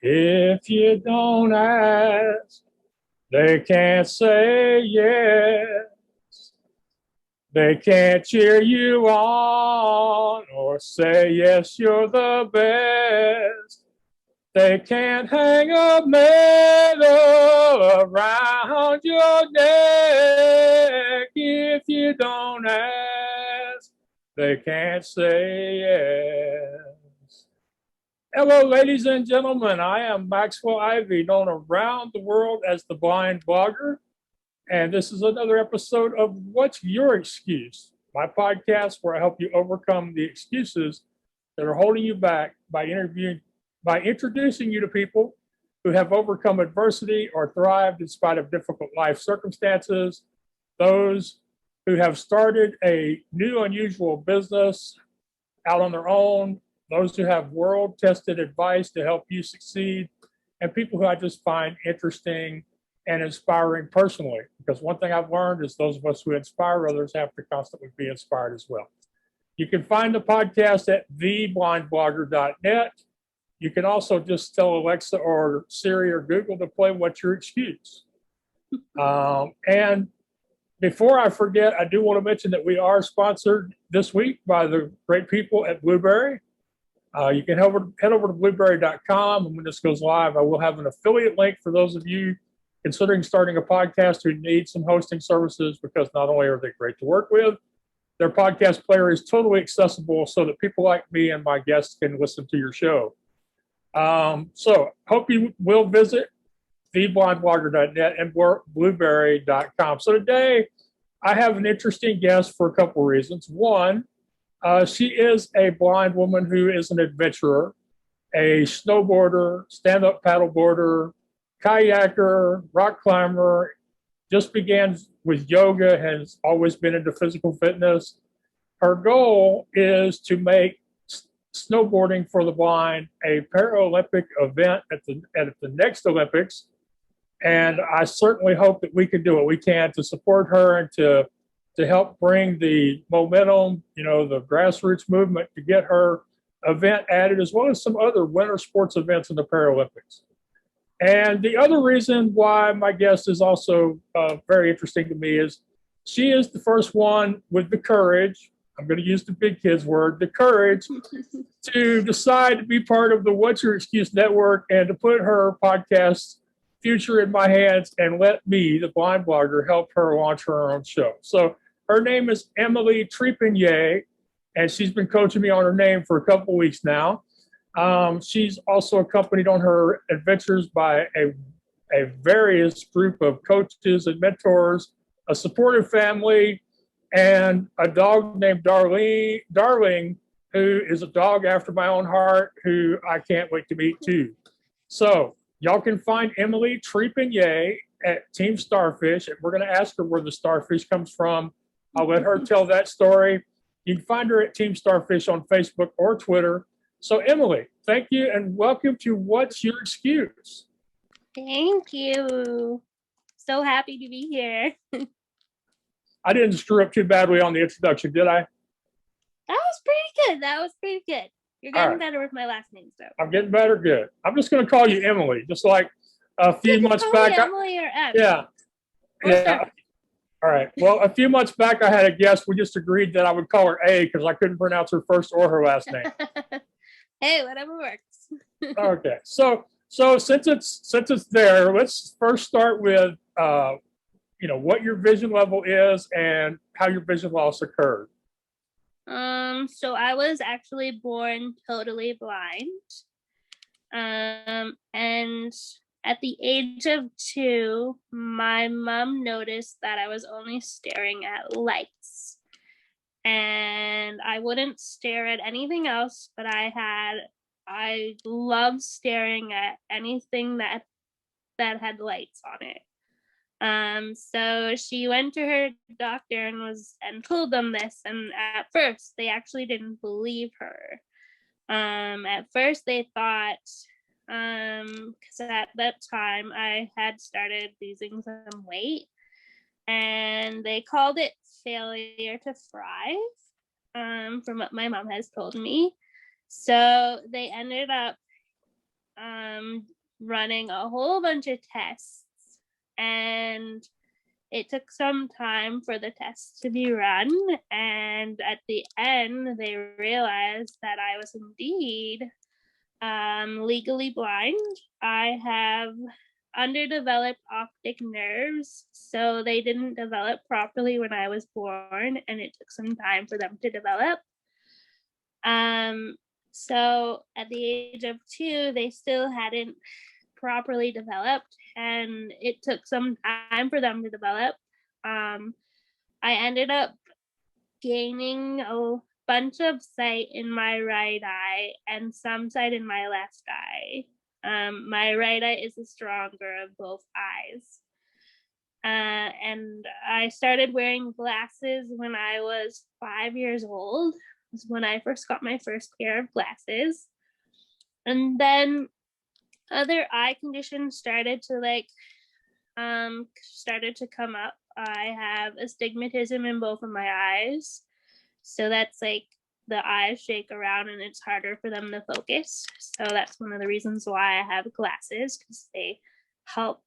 If you don't ask, they can't say yes. They can't cheer you on or say, yes, you're the best. They can't hang a medal around your neck if you don't ask. They can't say yes. Hello, ladies and gentlemen. I am Maxwell Ivy, known around the world as the Blind Blogger. And this is another episode of What's Your Excuse? My podcast where I help you overcome the excuses that are holding you back by introducing you to people who have overcome adversity or thrived in spite of difficult life circumstances, those who have started a new unusual business out on their own, those who have world-tested advice to help you succeed, and people who I just find interesting and inspiring personally. Because one thing I've learned is those of us who inspire others have to constantly be inspired as well. You can find the podcast at theblindblogger.net. You can also just tell Alexa or Siri or Google to play What's Your Excuse? And before I forget, I do want to mention that we are sponsored this week by the great people at Blueberry. You can head over to blueberry.com, and when this goes live, I will have an affiliate link for those of you considering starting a podcast who need some hosting services, because not only are they great to work with, their podcast player is totally accessible so that people like me and my guests can listen to your show. So hope you will visit theblindblogger.net and blueberry.com. So today I have an interesting guest for a couple reasons. One, she is a blind woman who is an adventurer, a snowboarder, stand-up paddleboarder, kayaker, rock climber, just began with yoga, has always been into physical fitness. Her goal is to make snowboarding for the blind a Paralympic event at the next Olympics. And I certainly hope that we can do what we can to support her and to help bring the momentum, the grassroots movement to get her event added, as well as some other winter sports events in the Paralympics. And the other reason why my guest is also very interesting to me is she is the first one with the courage, I'm going to use the big kids word, the courage to decide to be part of the What's Your Excuse Network and to put her podcast future in my hands and let me, the blind blogger, help her launch her own show. So her name is Emily Trepanier, and she's been coaching me on her name for a couple of weeks now. She's also accompanied on her adventures by a various group of coaches and mentors, a supportive family, and a dog named Darwin, who is a dog after my own heart, who I can't wait to meet too. So y'all can find Emily Trepanier at Team Starfish, and we're going to ask her where the starfish comes from. I'll let her tell that story. You can find her at Team Starfish on Facebook or Twitter. So Emily, thank you and welcome to What's Your Excuse? Thank you. So happy to be here. I didn't screw up too badly on the introduction, did I? That was pretty good. You're getting better with my last name, so. I'm getting better, good. I'm just going to call you Emily, just like a few months back. Emily or Em? Yeah. Yeah. All right. Well, a few months back, I had a guest. We just agreed that I would call her A because I couldn't pronounce her first or her last name. Hey, whatever works. Okay. So since it's there, let's first start with what your vision level is and how your vision loss occurred. So I was actually born totally blind. And at the age of 2, my mom noticed that I was only staring at lights. And I wouldn't stare at anything else, but I loved staring at anything that had lights on it. So she went to her doctor and told them this, and at first they actually didn't believe her. At first they thought, because at that time I had started losing some weight, and they called it failure to thrive. from what my mom has told me. So they ended up running a whole bunch of tests, and it took some time for the tests to be run. And at the end, they realized that I was indeed legally blind. I have underdeveloped optic nerves, so they didn't develop properly when I was born, and it took some time for them to develop. So at the age of 2, they still hadn't properly developed, and it took some time for them to develop. I ended up gaining a bunch of sight in my right eye and some sight in my left eye. My right eye is the stronger of both eyes. And I started wearing glasses when I was 5 years old. Was when I first got my first pair of glasses. And then other eye conditions started to come up. I have astigmatism in both of my eyes. So that's like the eyes shake around and it's harder for them to focus. So that's one of the reasons why I have glasses, because they help.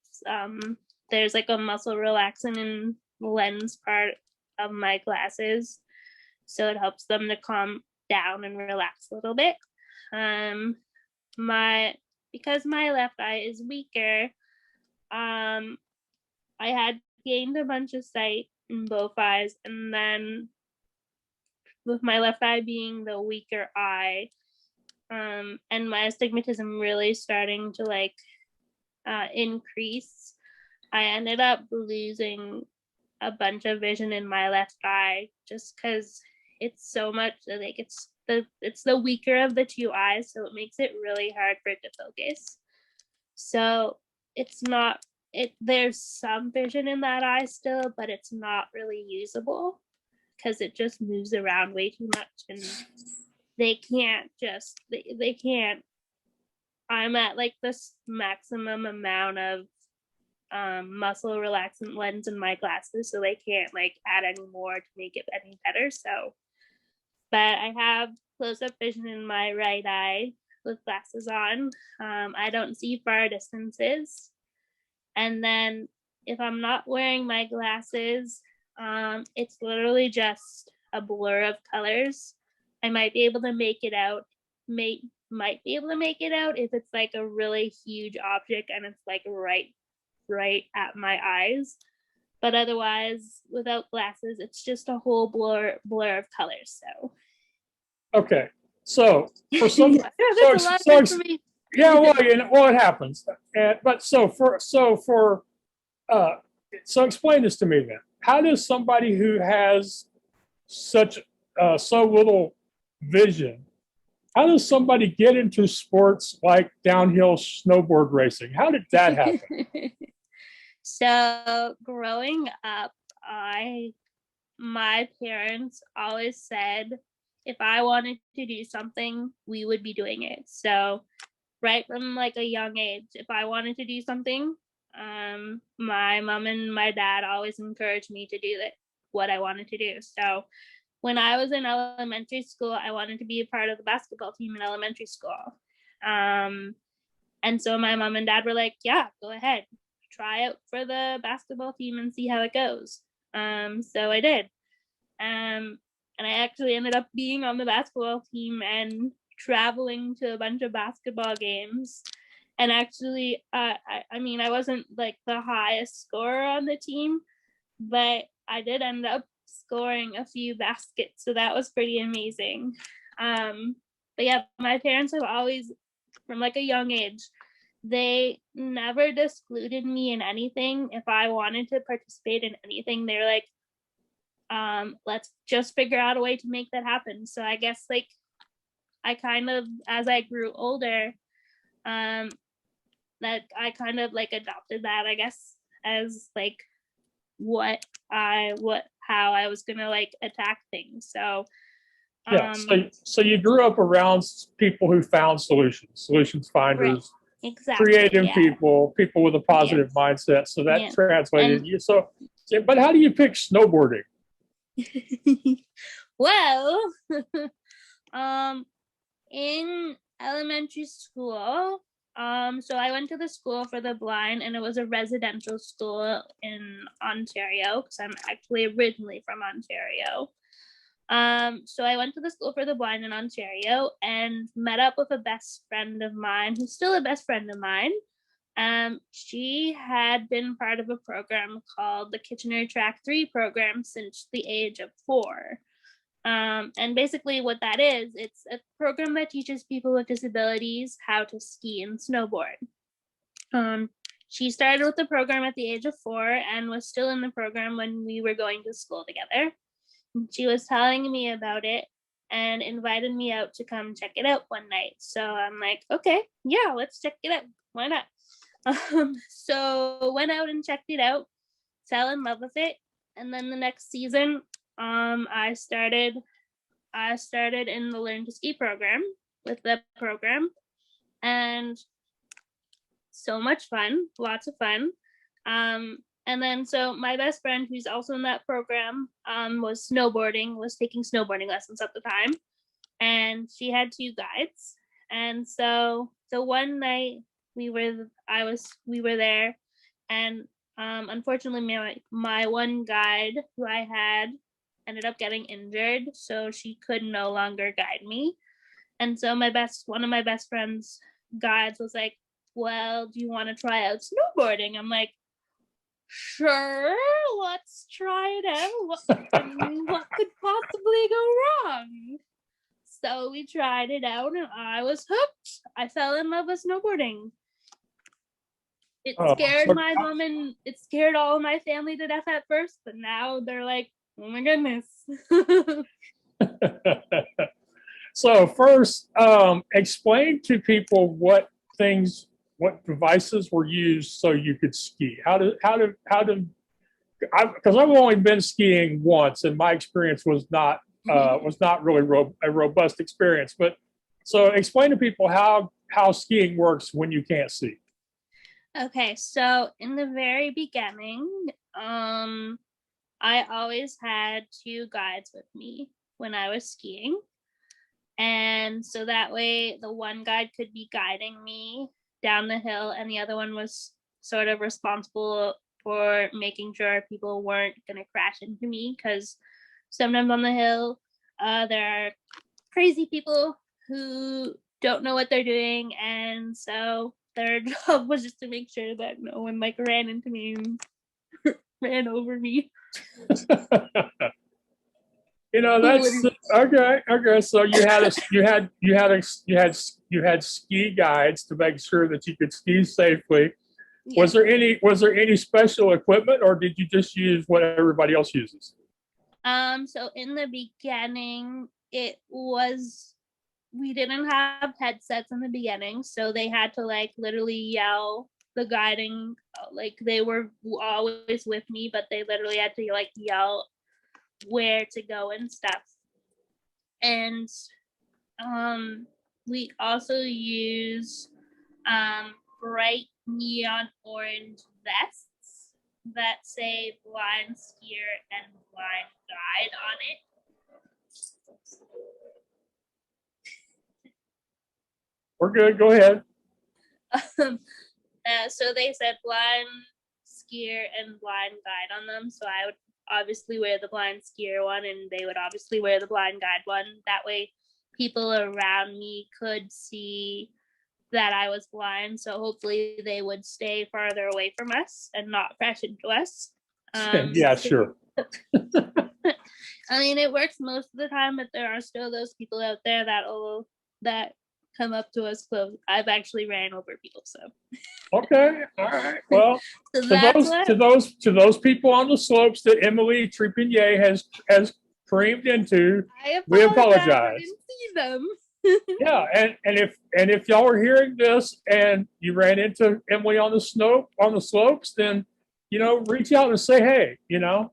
There's like a muscle relaxant in the lens part of my glasses. So it helps them to calm down and relax a little bit. Because my left eye is weaker, I had gained a bunch of sight in both eyes, and then with my left eye being the weaker eye, and my astigmatism really starting to increase, I ended up losing a bunch of vision in my left eye, just because it's so much like it's the weaker of the two eyes, so it makes it really hard for it to focus. So there's some vision in that eye still, but it's not really usable because it just moves around way too much, and they can't. I'm at like this maximum amount of muscle relaxant lens in my glasses, so they can't like add any more to make it any better. So, but I have close-up vision in my right eye with glasses on. I don't see far distances, and then if I'm not wearing my glasses, it's literally just a blur of colors. I might be able to make it out. Might be able to make it out if it's like a really huge object and it's like right at my eyes, but otherwise without glasses it's just a whole blur of colors. So Okay, so for some it happens. So explain this to me then. How does somebody who has such so little vision, how does somebody get into sports like downhill snowboard racing? How did that happen? So growing up, my parents always said if I wanted to do something, we would be doing it. So right from like a young age, if I wanted to do something, my mom and my dad always encouraged me to do what I wanted to do. So when I was in elementary school, I wanted to be a part of the basketball team in elementary school. And so my mom and dad were like, yeah, go ahead, try out for the basketball team and see how it goes. So I did. And I actually ended up being on the basketball team and traveling to a bunch of basketball games. And actually, I wasn't like the highest scorer on the team, but I did end up scoring a few baskets. So that was pretty amazing. But yeah, my parents have always, from like a young age, they never discluded me in anything. If I wanted to participate in anything, they're like, let's just figure out a way to make that happen. So I guess like I kind of, as I grew older, that I kind of like adopted that, I guess, as like how I was gonna like attack things. So yeah, so you grew up around people who found solutions finders, right, exactly, creative people with a positive mindset. So that translated you. So, but how do you pick snowboarding? Well, in elementary school, so I went to the school for the blind, and it was a residential school in Ontario because I'm actually originally from Ontario. So I went to the school for the blind in Ontario and met up with a best friend of mine who's still a best friend of mine. She had been part of a program called the Kitchener Track 3 program since the age of 4. And basically what that is, it's a program that teaches people with disabilities how to ski and snowboard. She started with the program at the age of 4 and was still in the program when we were going to school together. She was telling me about it and invited me out to come check it out one night. So I'm like, okay, yeah, let's check it out. Why not? So went out and checked it out, fell in love with it. And then the next season, I started in the Learn to Ski program with the program, and so much fun, lots of fun. And then so my best friend, who's also in that program, was taking snowboarding lessons at the time, and she had 2 guides. And so the one night we were there, and unfortunately my one guide who I had ended up getting injured, so she could no longer guide me. And so one of my best friend's guides was like, well, do you want to try out snowboarding? I'm like, sure, let's try it out. What could possibly go wrong? So we tried it out and I was hooked. I fell in love with snowboarding. It scared my mom and it scared all of my family to death at first, but now they're like, oh my goodness. So first, explain to people what devices were used so you could ski. Because I've only been skiing once, and my experience was not really a robust experience. But so explain to people how skiing works when you can't see. Okay, so in the very beginning, I always had 2 guides with me when I was skiing. And so that way the one guide could be guiding me down the hill and the other one was sort of responsible for making sure people weren't going to crash into me, because sometimes on the hill there are crazy people who don't know what they're doing, and so their job was just to make sure that no one like ran into me and ran over me. That's okay. So you had ski guides to make sure that you could ski safely. Yeah. Was there any special equipment, or did you just use what everybody else uses? So in the beginning, we didn't have headsets in the beginning, so they had to like literally yell the guiding, like they were always with me, but they literally had to like yell where to go and stuff. And we also use bright neon orange vests that say blind skier and blind guide on it. We're good, go ahead. So they said blind skier and blind guide on them, so I would obviously wear the blind skier one and they would obviously wear the blind guide one. That way people around me could see that I was blind, so hopefully they would stay farther away from us and not crash into us. Yeah, sure. I mean, it works most of the time, but there are still those people out there that come up to us close. I've actually ran over people, so. Okay, all right. Well, so to those people on the slopes that Emily Trepanier has creamed into, we apologize. I didn't see them. Yeah, and if y'all are hearing this and you ran into Emily on the slopes, then reach out and say hey. Yeah.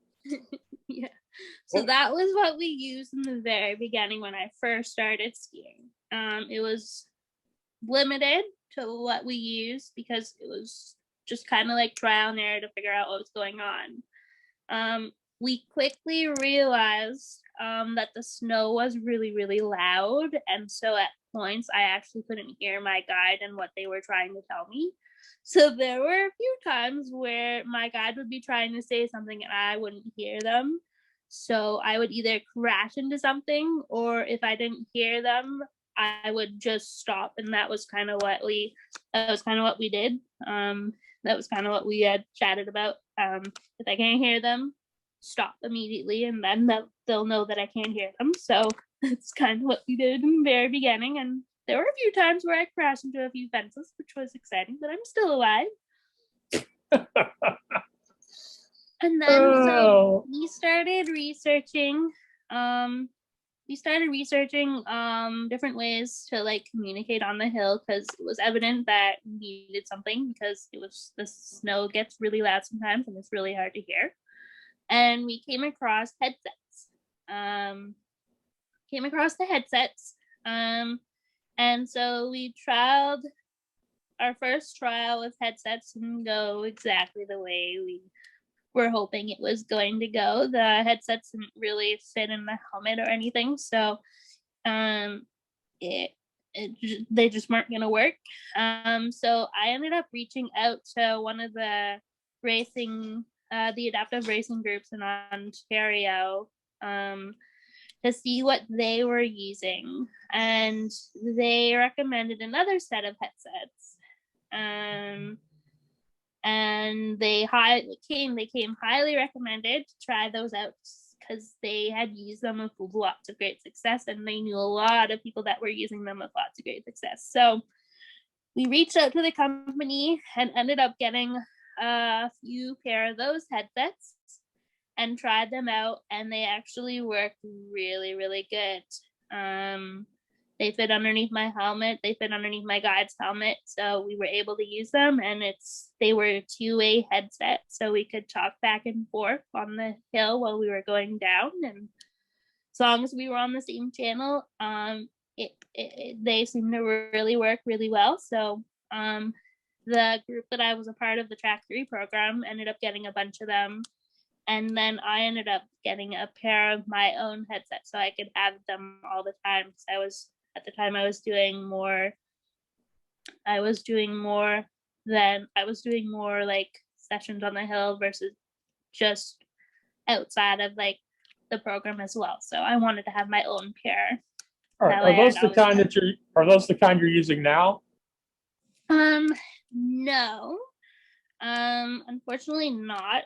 So that was what we used in the very beginning when I first started skiing. It was limited to what we used because it was just kind of like trial and error to figure out what was going on. we quickly realized that the snow was really, really loud. And so at points, I actually couldn't hear my guide and what they were trying to tell me. So there were a few times where my guide would be trying to say something and I wouldn't hear them. So I would either crash into something, or if I didn't hear them, I would just stop. And that was kind of what we did. That was kind of what we had chatted about. If I can't hear them, stop immediately, and then they'll know that I can't hear them. So that's kind of what we did in the very beginning. And there were a few times where I crashed into a few fences, which was exciting, but I'm still alive. And then so we started researching different ways to like communicate on the hill, because it was evident that we needed something, because the snow gets really loud sometimes and it's really hard to hear. And we came across headsets. And so we trialed our first trial with headsets and go exactly the way we were hoping it was going to go. The headsets didn't really fit in the helmet or anything, so they just weren't going to work. So I ended up reaching out to one of the adaptive racing groups in Ontario to see what they were using, and they recommended another set of headsets. And they came highly recommended to try those out, because they had used them with lots of great success, and they knew a lot of people that were using them with lots of great success. So we reached out to the company and ended up getting a few pair of those headsets and tried them out, and they actually work really, really good. They fit underneath my helmet. They fit underneath my guide's helmet. So we were able to use them, and they were two-way headsets. So we could talk back and forth on the hill while we were going down. And as long as we were on the same channel, they seemed to really work really well. So the group that I was a part of, the Track 3 program, ended up getting a bunch of them. And then I ended up getting a pair of my own headsets so I could have them all the time. Because at the time I was doing more like sessions on the hill versus just outside of like the program as well. So I wanted to have my own pair. All right. Are those the kind you're using now? No. Unfortunately not.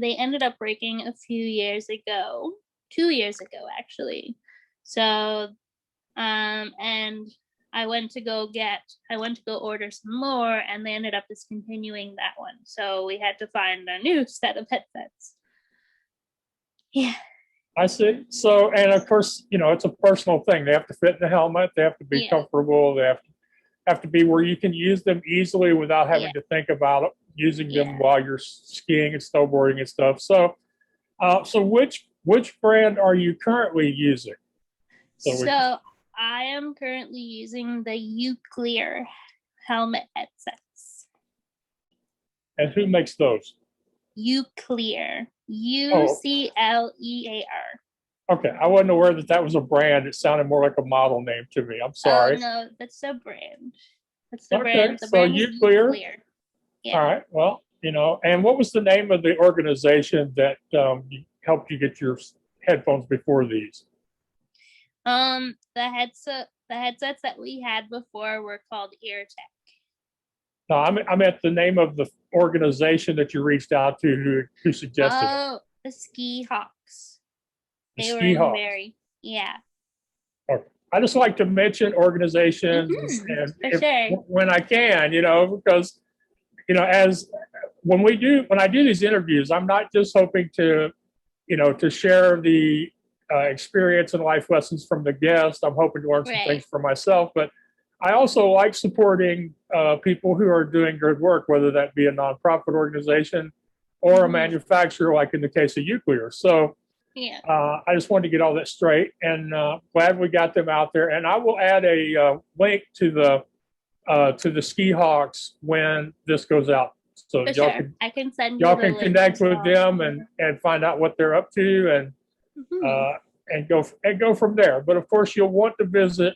They ended up breaking a few years ago, 2 years ago actually. So, and I went to go order some more, and they ended up discontinuing that one. So we had to find a new set of headsets. Yeah. I see. So, and of course, it's a personal thing. They have to fit in the helmet. They have to be comfortable. They have to be where you can use them easily without having to think about using them while you're skiing and snowboarding and stuff. So, so which brand are you currently using? So I am currently using the Uclear helmet headsets. And who makes those? Uclear. Uclear. Okay, I wasn't aware that was a brand. It sounded more like a model name to me. I'm sorry. Oh no, that's a brand. That's the Okay, brand. The so brand is Uclear. Yeah. All right. Well, and what was the name of the organization that helped you get your headphones before these? The headsets that we had before were called EarTech. No, I meant the name of the organization that you reached out to who suggested it. Oh, the Ski Hawks. They were very, yeah. Okay. I just like to mention organizations when I can, because as when I do these interviews, I'm not just hoping to share the experience and life lessons from the guest. I'm hoping to learn some things for myself, but I also like supporting people who are doing good work, whether that be a nonprofit organization or a manufacturer, like in the case of Uclear. So I just wanted to get all that straight, and glad we got them out there. And I will add a link to the Ski Hawks when this goes out. So For sure. I can send you y'all the can link connect as with well. them and find out what they're up to Mhm. and go from there. But of course, you'll want to visit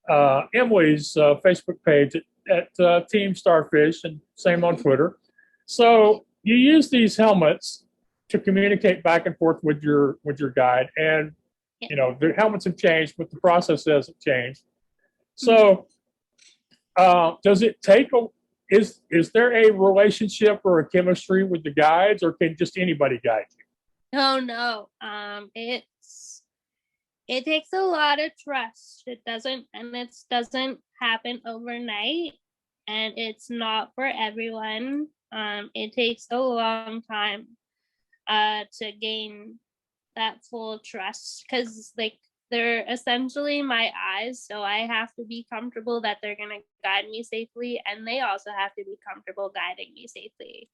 Emily's Facebook page at Team Starfish, and same on Twitter. So you use these helmets to communicate back and forth with your guide, and Yeah. you know the helmets have changed, but the process hasn't changed. Mhm. So does it take a is there a relationship or a chemistry with the guides, or can just anybody guide you? No. It takes a lot of trust. It doesn't happen overnight, and it's not for everyone. It takes a long time to gain that full trust, because like they're essentially my eyes, so I have to be comfortable that they're going to guide me safely, and they also have to be comfortable guiding me safely.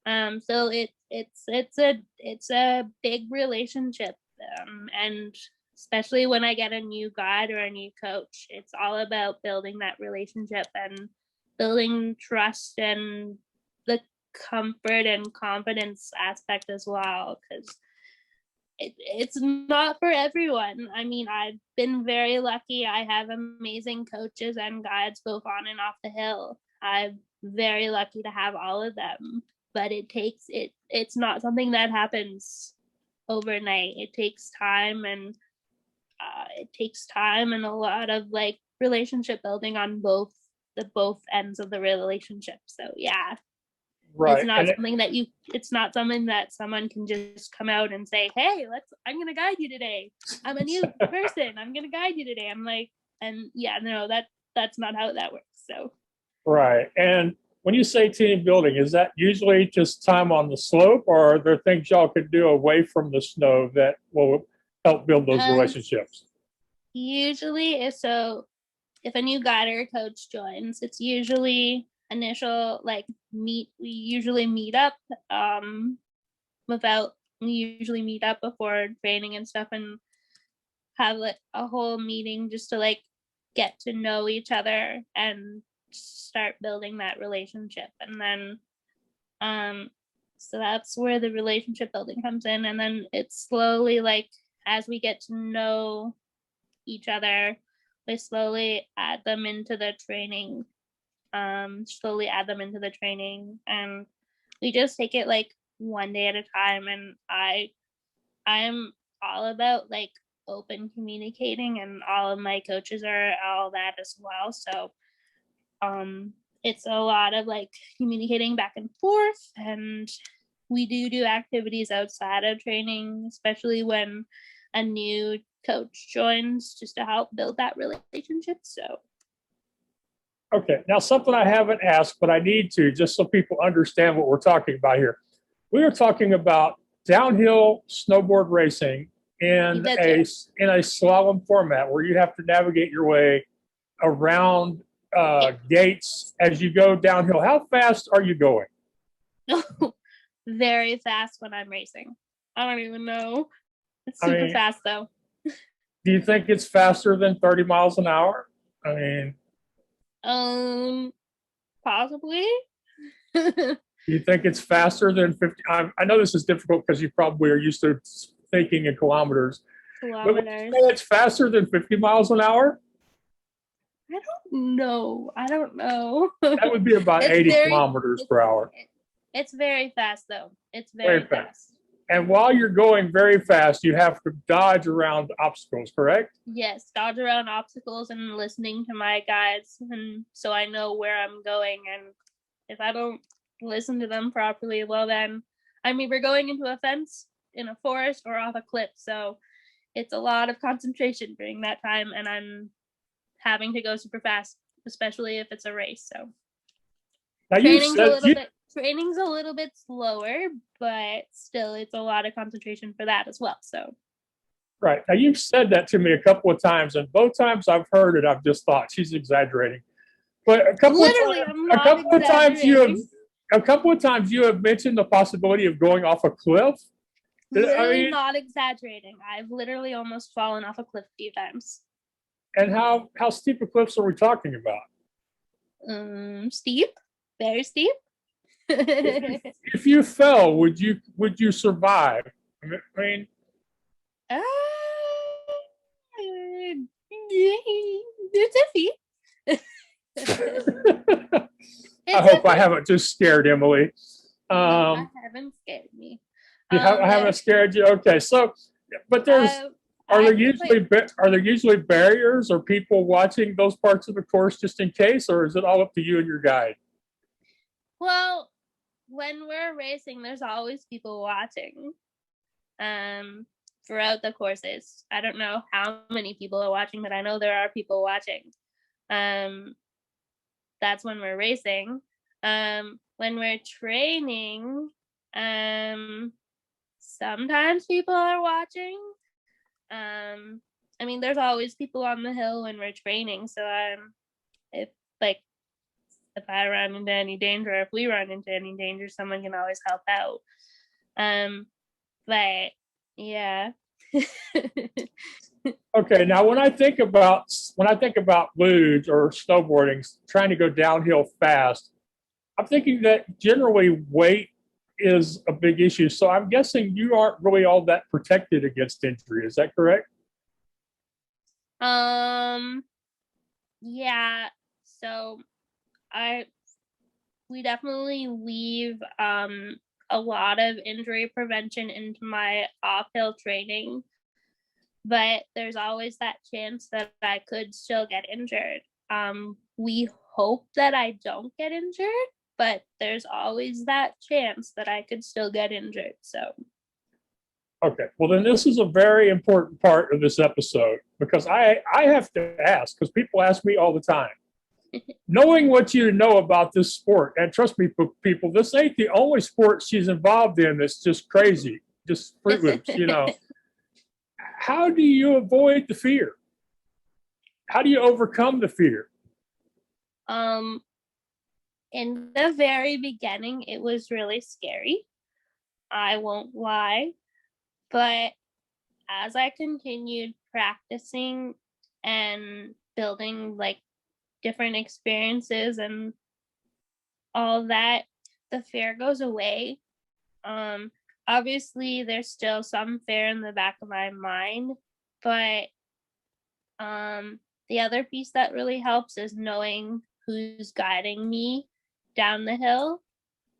So it's a big relationship, and especially when I get a new guide or a new coach, it's all about building that relationship and building trust and the comfort and confidence aspect as well, because it's not for everyone. I mean, I've been very lucky. I have amazing coaches and guides both on and off the hill. I'm very lucky to have all of them, but it's not something that happens overnight. It takes time, and a lot of like relationship building on both ends of the relationship. So yeah, Right. it's not something that someone can just come out and say, hey, I'm gonna guide you today. I'm a new person, I'm gonna guide you today. I'm like, and yeah, no, that's not how that works. So Right. And when you say team building, is that usually just time on the slope, or are there things y'all could do away from the snow that will help build those relationships? usually, so if a new guide or coach joins, it's usually initial like we usually meet up without we usually meet up before training and stuff, and have like a whole meeting just to like get to know each other and start building that relationship. And then so that's where the relationship building comes in, and then it's slowly like as we get to know each other, we slowly add them into the training, and we just take it like one day at a time. And I'm all about like open communicating, and all of my coaches are all that as well. So it's a lot of like communicating back and forth, and we do activities outside of training, especially when a new coach joins, just to help build that relationship. So Okay. Now, something I haven't asked, but I need to, just so people understand what we're talking about here. We are talking about downhill snowboard racing in a slalom format where you have to navigate your way around gates as you go downhill. How fast are you going? very fast when I'm racing. I don't even know. It's super fast though. Do you think it's faster than 30 miles an hour? I mean, Possibly. do you think it's faster than 50? I know this is difficult because you probably are used to thinking in kilometers. But would you say it's faster than 50 miles an hour? I don't know. That would be about 80 kilometers per hour. It's very fast though. It's very fast. And while you're going very fast, you have to dodge around obstacles, correct? Yes, dodge around obstacles and listening to my guides, and so I know where I'm going. And if I don't listen to them properly, well then I'm either going into a fence, in a forest, or off a cliff. So it's a lot of concentration during that time, and I'm having to go super fast, especially if it's a race. So now training's a little bit slower, but still it's a lot of concentration for that as well. So right. Now you've said that to me a couple of times, and both times I've heard it, I've just thought she's exaggerating. But a couple of times you have mentioned the possibility of going off a cliff. Literally not exaggerating. I've literally almost fallen off a cliff a few times. And how steep of cliffs are we talking about? Steep, very steep. If you fell, would you survive? I mean, Uh, it's iffy. I hope I haven't just scared Emily. No, I haven't scared me. I haven't scared you. Okay, so but are there usually barriers or people watching those parts of the course just in case, or is it all up to you and your guide? Well, when we're racing, there's always people watching. Throughout the courses, I don't know how many people are watching, but I know there are people watching. That's when we're racing. When we're training, sometimes people are watching. I mean, there's always people on the hill when we're training. So if I run into any danger, if we run into any danger, someone can always help out. But yeah. Okay, now when I think about luge or snowboarding, trying to go downhill fast, I'm thinking that generally weight is a big issue. So I'm guessing you aren't really all that protected against injury. Is that correct? Yeah. So we definitely weave a lot of injury prevention into my off-hill training, but there's always that chance that I could still get injured. We hope that I don't get injured, but there's always that chance that I could still get injured. So okay, well then this is a very important part of this episode because I have to ask, because people ask me all the time. Knowing what you know about this sport, and trust me, people, this ain't the only sport she's involved in that's just crazy, just Fruit Loops, How do you avoid the fear? How do you overcome the fear? In the very beginning, it was really scary. I won't lie. But as I continued practicing and building different experiences and all that, the fear goes away. Obviously there's still some fear in the back of my mind, but the other piece that really helps is knowing who's guiding me down the hill.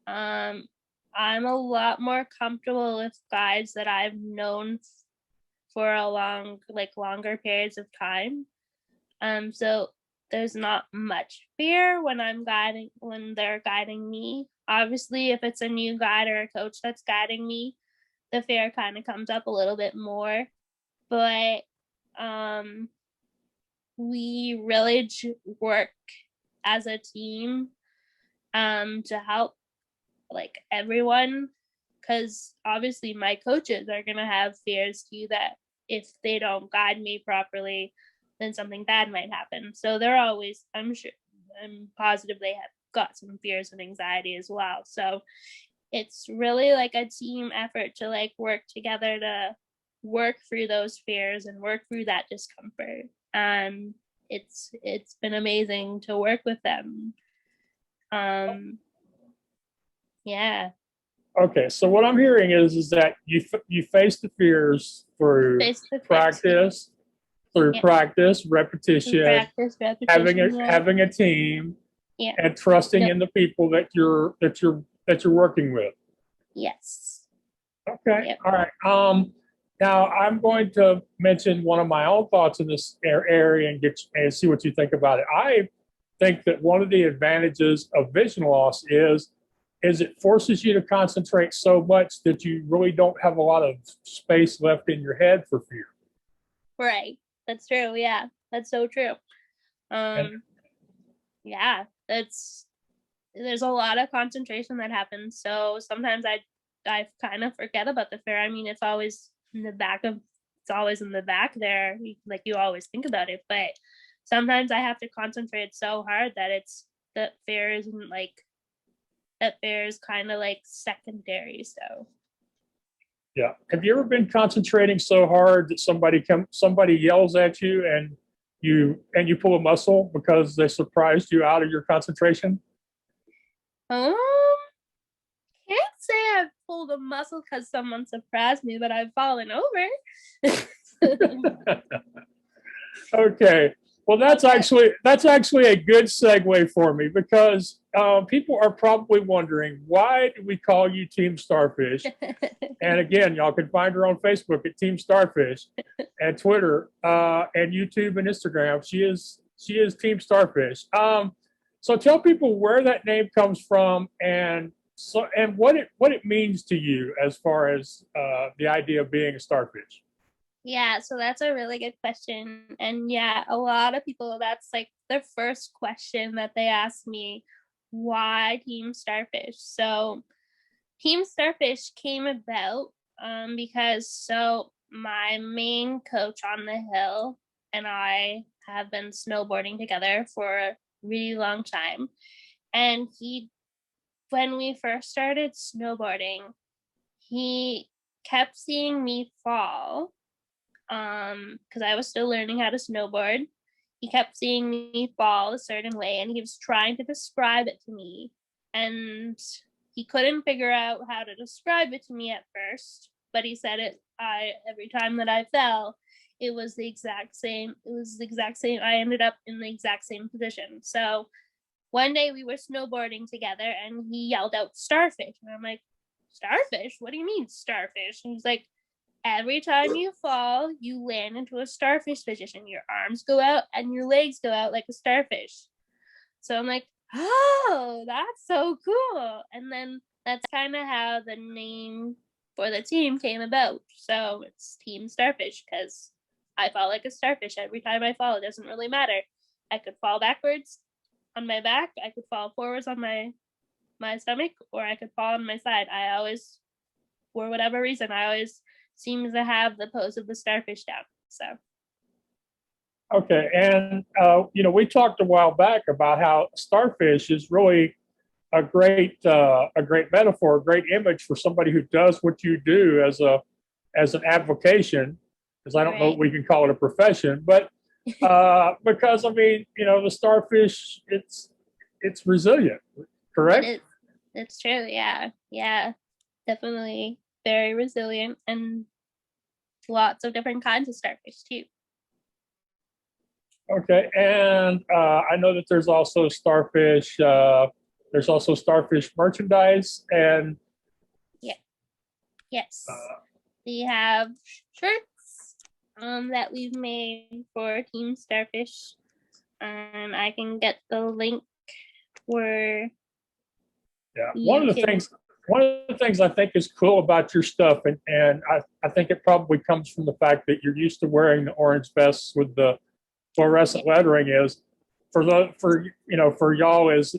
I'm a lot more comfortable with guides that I've known for longer periods of time. So there's not much fear when they're guiding me. Obviously, if it's a new guide or a coach that's guiding me, the fear kind of comes up a little bit more. But we really work as a team to help everyone, because obviously my coaches are going to have fears too, that if they don't guide me properly, then something bad might happen. So they're always, I'm positive they have got some fears and anxiety as well. So it's really like a team effort to work together to work through those fears and work through that discomfort. And it's been amazing to work with them. Yeah. Okay, so what I'm hearing is that you face the fears through practice, repetition, having a team, and trusting in the people that you're working with. Yes. Okay. Yep. All right. Now I'm going to mention one of my own thoughts in this area and see what you think about it. I think that one of the advantages of vision loss is it forces you to concentrate so much that you really don't have a lot of space left in your head for fear. Right. That's true. Yeah, that's so true. Yeah, there's a lot of concentration that happens. So sometimes I kind of forget about the fear. I mean, it's always in the back there. You always think about it, but sometimes I have to concentrate so hard that fear isn't that fear is kind of secondary. So yeah, have you ever been concentrating so hard that somebody yells at you and you pull a muscle because they surprised you out of your concentration? say I've pulled a muscle because someone surprised me, but I've fallen over. Okay. Well, that's actually a good segue for me, because people are probably wondering, why do we call you Team Starfish? And again, y'all can find her on Facebook at Team Starfish, and Twitter, and YouTube and Instagram. She is Team Starfish. So tell people where that name comes from, and what it means to you as far as the idea of being a starfish. Yeah, so that's a really good question. And yeah, a lot of people, that's like the first question that they ask me, why Team Starfish? So Team Starfish came about because so my main coach on the hill and I have been snowboarding together for a really long time. And when we first started snowboarding, he kept seeing me fall because I was still learning how to snowboard. He kept seeing me fall a certain way, and he was trying to describe it to me, and he couldn't figure out how to describe it to me at first, but he said every time that I fell, it was the exact same. I ended up in the exact same position. So one day we were snowboarding together, and he yelled out starfish, and I'm like, starfish? What do you mean starfish? And he's like, every time you fall, you land into a starfish position. Your arms go out and your legs go out like a starfish. So I'm like, oh, that's so cool. And then that's kind of how the name for the team came about. So it's Team Starfish because I fall like a starfish every time I fall. It doesn't really matter. I could fall backwards on my back. I could fall forwards on my stomach, or I could fall on my side. I always, for whatever reason, I always seems to have the pose of the starfish down. So okay. And we talked a while back about how starfish is really a great metaphor, a great image for somebody who does what you do as an avocation, because I don't know if we can call it a profession, but because I mean, the starfish, it's resilient, correct? It's true. Yeah, definitely very resilient, and lots of different kinds of starfish too. Okay, and I know that there's also starfish. There's also starfish merchandise, and yes, we have shirts that we've made for Team Starfish, and I can get the link where. Yeah, one of the things I think is cool about your stuff, and I think it probably comes from the fact that you're used to wearing the orange vests with the fluorescent lettering, is for y'all, is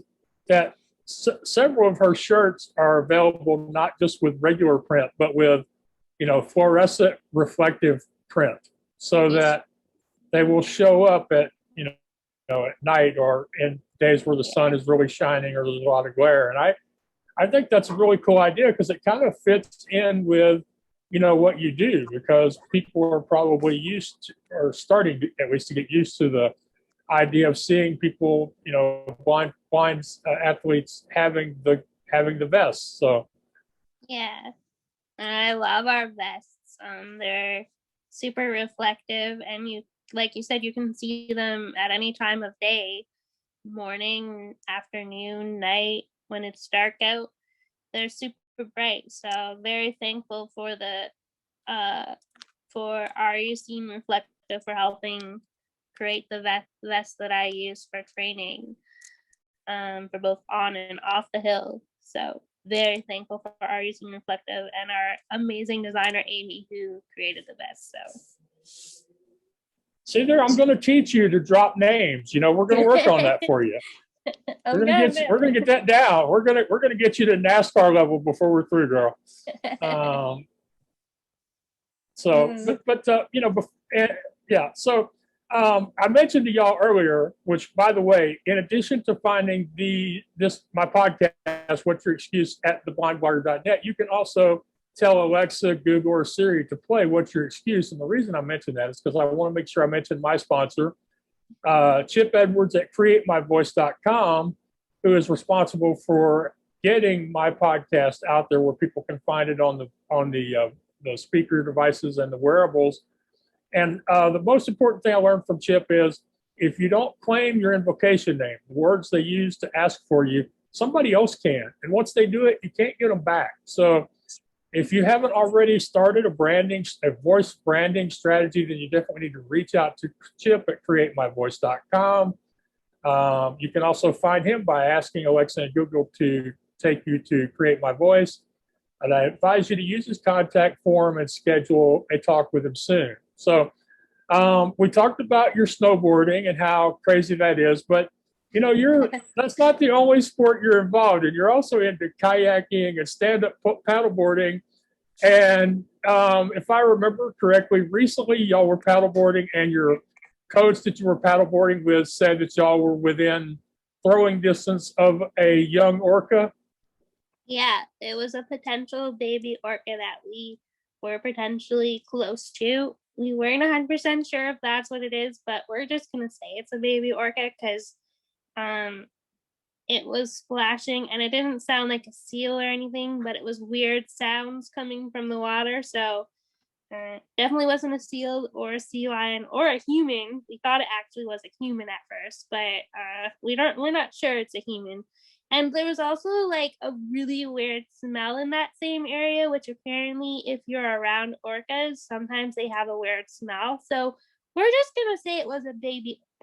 that several of her shirts are available not just with regular print, but with fluorescent reflective print, so that they will show up at at night or in days where the sun is really shining or there's a lot of glare. And I think that's a really cool idea, because it kind of fits in with what you do, because people are probably used to, or starting to, at least to get used to the idea of seeing people, blind athletes having the vests. So yeah, I love our vests. They're super reflective, and like you said, you can see them at any time of day, morning, afternoon, night, when it's dark out. They're super bright. So very thankful for the for RUC Reflective for helping create the vest that I use for training for both on and off the hill. So very thankful for RUC Reflective and our amazing designer Amy, who created the vest. So see there, I'm going to teach you to drop names. We're going to work on that for you. We're gonna get that down. We're gonna get you to NASCAR level before we're through, girl. Yeah. So I mentioned to y'all earlier, which, by the way, in addition to finding my podcast, What's Your Excuse, at theblindblogger.net, you can also tell Alexa, Google, or Siri to play What's Your Excuse. And the reason I mention that is because I want to make sure I mention my sponsor, Chip Edwards at createmyvoice.com, who is responsible for getting my podcast out there where people can find it on the speaker devices and the wearables. And the most important thing I learned from Chip is if you don't claim your invocation name, the words they use to ask for you, somebody else can. And once they do it, you can't get them back. So if you haven't already started a voice branding strategy, then you definitely need to reach out to Chip at createmyvoice.com. You can also find him by asking Alexa and Google to take you to Create My Voice. And I advise you to use his contact form and schedule a talk with him soon. So we talked about your snowboarding and how crazy that is, but you know, that's not the only sport you're involved in. You're also into kayaking and stand-up paddleboarding. And if I remember correctly, recently y'all were paddleboarding and your coach that you were paddleboarding with said that y'all were within throwing distance of a young orca. Yeah, it was a potential baby orca that we were potentially close to. We weren't 100% sure if that's what it is, but we're just going to say it's a baby orca because it was splashing and it didn't sound like a seal or anything, but it was weird sounds coming from the water. So definitely wasn't a seal or a sea lion or a human. We thought it actually was a human at first, but we're not sure it's a human. And there was also like a really weird smell in that same area, which apparently if you're around orcas, sometimes they have a weird smell. So we're just gonna say it was a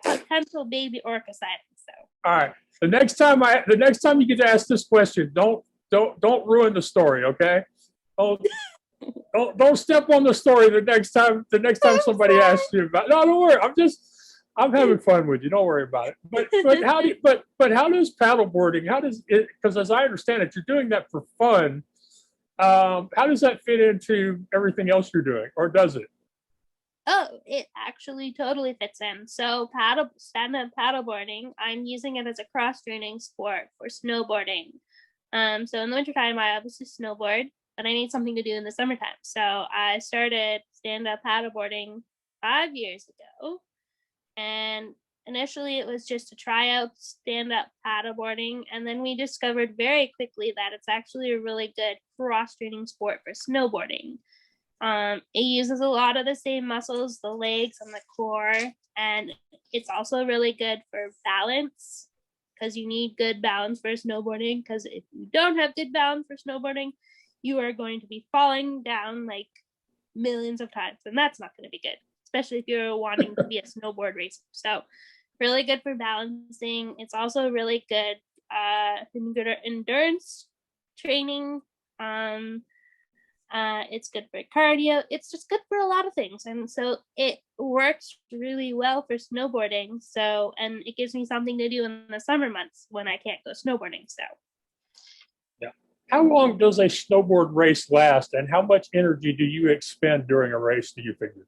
potential baby orca sighting. So all right. The next time you get to ask this question, don't ruin the story, okay? Don't step on the story the next time somebody asks you about. No, don't worry. I'm having fun with you. Don't worry about it. But how does paddleboarding? How does it? Because as I understand it, you're doing that for fun. How does that fit into everything else you're doing, or does it? Oh, it actually totally fits in. So stand-up paddleboarding, I'm using it as a cross-training sport for snowboarding. So in the wintertime, I obviously snowboard, but I need something to do in the summertime. So I started stand-up paddleboarding 5 years ago. And initially it was just to try out stand-up paddleboarding. And then we discovered very quickly that it's actually a really good cross-training sport for snowboarding. It uses a lot of the same muscles, the legs and the core, and it's also really good for balance because you need good balance for snowboarding. Because if you don't have good balance for snowboarding, you are going to be falling down like millions of times, and that's not going to be good, especially if you're wanting to be a snowboard racer. So really good for balancing. It's also really good endurance training. It's good for cardio. It's just good for a lot of things. And so it works really well for snowboarding. So, and it gives me something to do in the summer months when I can't go snowboarding. So, yeah. How long does a snowboard race last, and how much energy do you expend during a race, do you figure?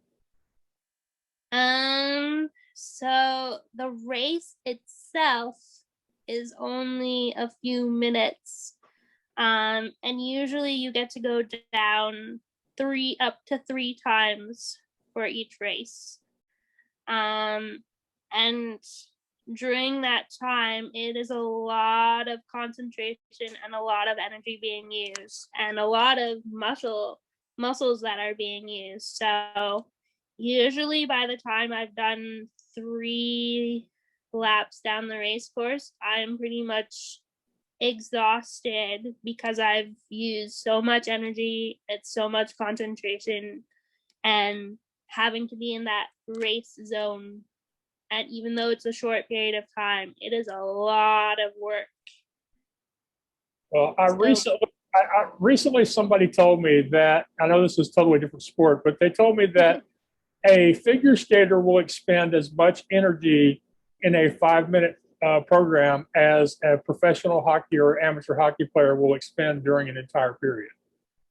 So the race itself is only a few minutes. And usually you get to go down up to three times for each race. And during that time, it is a lot of concentration and a lot of energy being used and a lot of muscles that are being used. So usually by the time I've done 3 laps down the race course, I'm pretty much exhausted because I've used so much energy, it's so much concentration, and having to be in that race zone. And even though it's a short period of time, it is a lot of work. Well, recently somebody told me that, I know this is a totally different sport, but they told me that a figure skater will expend as much energy in a 5-minute program as a professional hockey or amateur hockey player will expend during an entire period.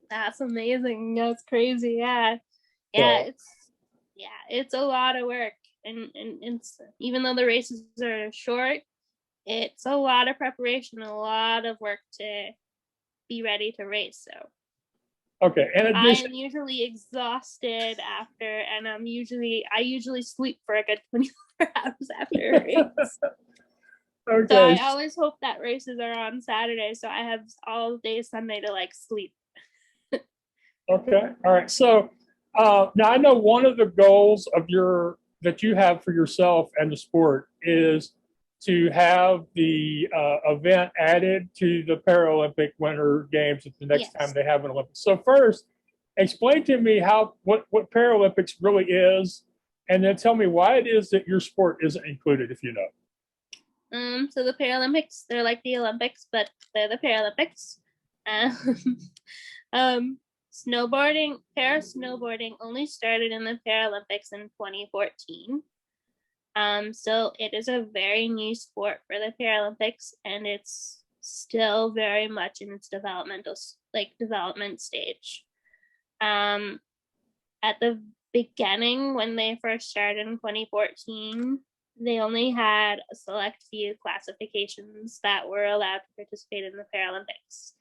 That's amazing. That's crazy. Yeah. It's a lot of work. And it's, even though the races are short, it's a lot of preparation, a lot of work to be ready to race. So okay, in addition, I'm usually exhausted after, and I usually sleep for a good 24 hours after a race. So I Okay. always hope that races are on Saturday, so I have all day Sunday to like sleep. Okay. All right. So now I know one of the goals of your that you have for yourself and the sport is to have the event added to the Paralympic Winter Games at the next time Yes. they have an Olympics. So first, explain to me how what Paralympics really is, and then tell me why it is that your sport isn't included, if you know. So the Paralympics, they're like the Olympics, but they're the Paralympics. Um, snowboarding, para snowboarding only started in the Paralympics in 2014. So it is a very new sport for the Paralympics, and it's still very much in its development stage. Um, at the beginning, when they first started in 2014, they only had a select few classifications that were allowed to participate in the Paralympics.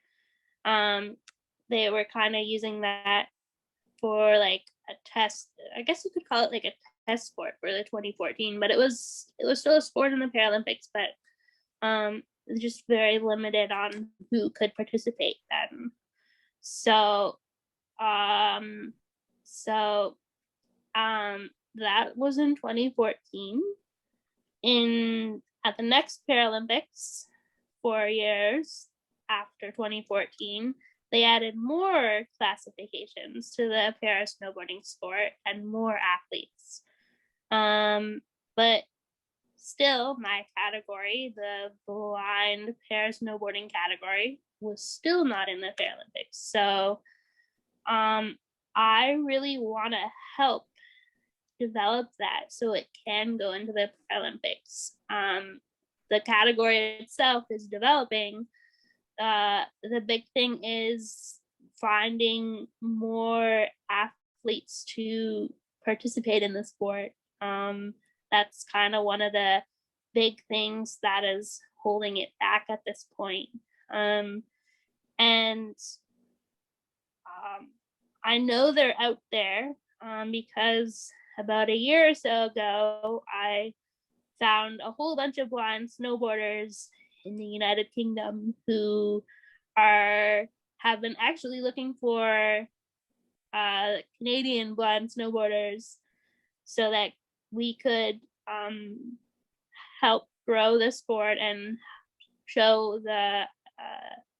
They were kind of using that for like a test. I guess you could call it like a test sport for the 2014, but it was still a sport in the Paralympics, but it was just very limited on who could participate then. So um so that was in 2014. In at the next Paralympics, 4 years after 2014, they added more classifications to the para snowboarding sport and more athletes. But still, my category, the blind para snowboarding category, was still not in the Paralympics. So I really want to help develop that so it can go into the Paralympics. The category itself is developing. The big thing is finding more athletes to participate in the sport. That's kind of one of the big things that is holding it back at this point. And I know they're out there because about a year or so ago, I found a whole bunch of blind snowboarders in the United Kingdom who have been actually looking for Canadian blind snowboarders so that we could help grow the sport and show the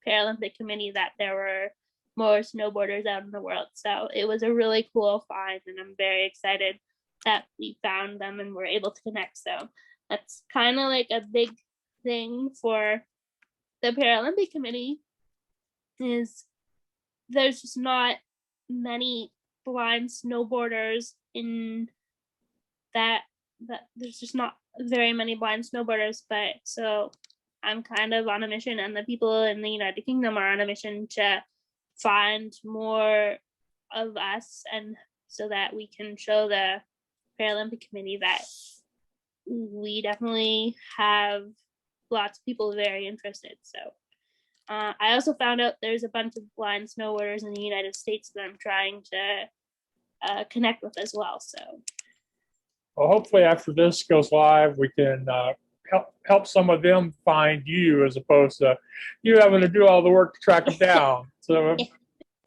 Paralympic Committee that there were more snowboarders out in the world. So it was a really cool find, and I'm very excited that we found them and were able to connect. So that's kind of like a big thing for the Paralympic Committee is there's just not many blind snowboarders in that there's just not very many blind snowboarders, but so I'm kind of on a mission, and the people in the United Kingdom are on a mission to find more of us, and so that we can show the Paralympic Committee that we definitely have lots of people very interested. So I also found out there's a bunch of blind snowboarders in the United States that I'm trying to connect with as well. So Well, hopefully after this goes live, we can help some of them find you as opposed to you having to do all the work to track them down. So it's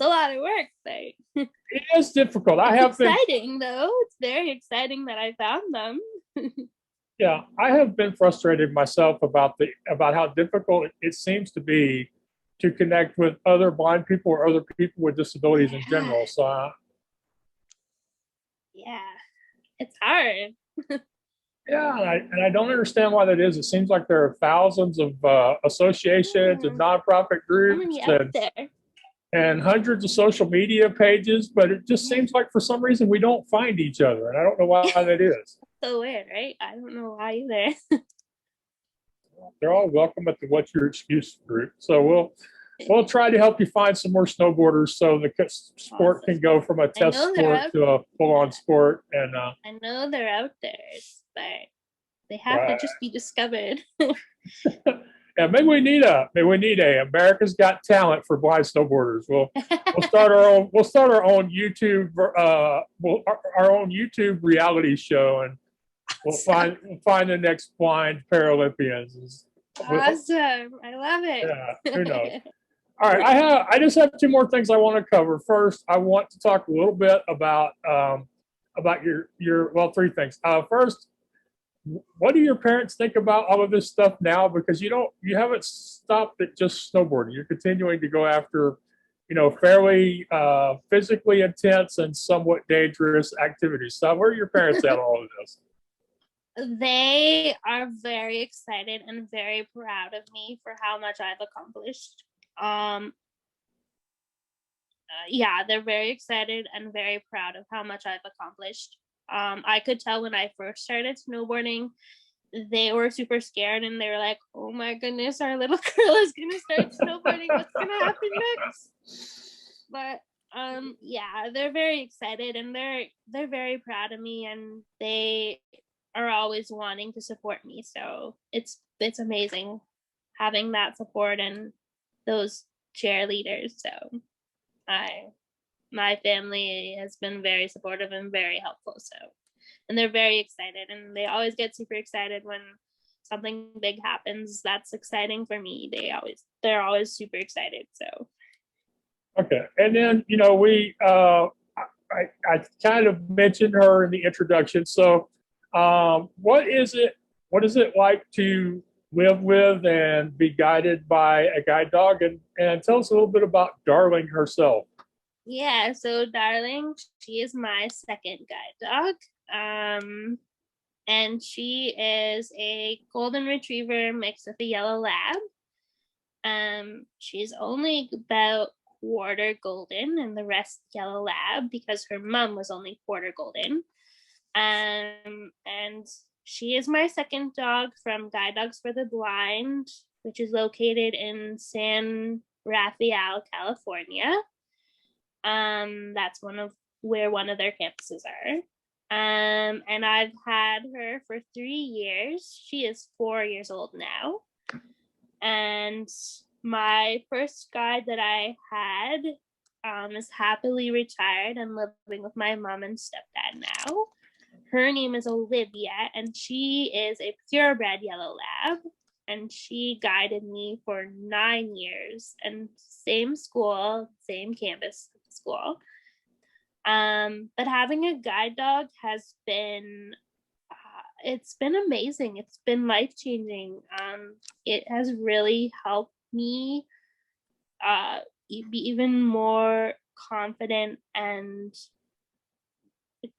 a lot of work, but it is difficult. It's exciting though. It's very exciting that I found them. Yeah, I have been frustrated myself about how difficult it seems to be to connect with other blind people or other people with disabilities in general. So yeah, it's hard. yeah, and I don't understand why that is. It seems like there are thousands of associations and nonprofit groups and hundreds of social media pages, but it just seems like for some reason we don't find each other, and I don't know why that is. So weird, right? I don't know why either. They're all welcome at the What's Your Excuse group. So we'll try to help you find some more snowboarders so the sport can go from a test sport to a full-on sport. And I know they're out there, but they have to just be discovered. Yeah, maybe we need a America's Got Talent for blind snowboarders. We'll start our own YouTube our own YouTube reality show, and We'll find the next blind Paralympians. Awesome. I love it. Yeah, who knows? All right, I just have two more things I want to cover. First, I want to talk a little bit about your well, three things. First, what do your parents think about all of this stuff now? Because you haven't stopped at just snowboarding. You're continuing to go after, fairly physically intense and somewhat dangerous activities. So where are your parents at all of this? They are very excited and very proud of me for how much I've accomplished. Yeah, they're very excited and very proud of how much I've accomplished. I could tell when I first started snowboarding, they were super scared and they were like, oh my goodness, our little girl is gonna start snowboarding. What's gonna happen next? But yeah, they're very excited and they're very proud of me, and they are always wanting to support me. So it's amazing having that support and those cheerleaders. So my family has been very supportive and very helpful. So, and they're very excited, and they always get super excited when something big happens. That's exciting for me. They're always super excited. So. Okay, and then I kind of mentioned her in the introduction. So, what is it like to live with and be guided by a guide dog? And tell us a little bit about Darling herself. Yeah, so Darling, she is my second guide dog. And she is a golden retriever mixed with a yellow lab. She's only about quarter golden and the rest yellow lab because her mom was only quarter golden. And she is my second dog from Guide Dogs for the Blind, which is located in San Rafael, California. That's where one of their campuses are. And I've had her for 3 years. She is 4 years old now. And my first guide that I had is happily retired and living with my mom and stepdad now. Her name is Olivia, and she is a purebred yellow lab. And she guided me for 9 years, and same school, same campus school. But having a guide dog has been it's been amazing. It's been life-changing. It has really helped me be even more confident and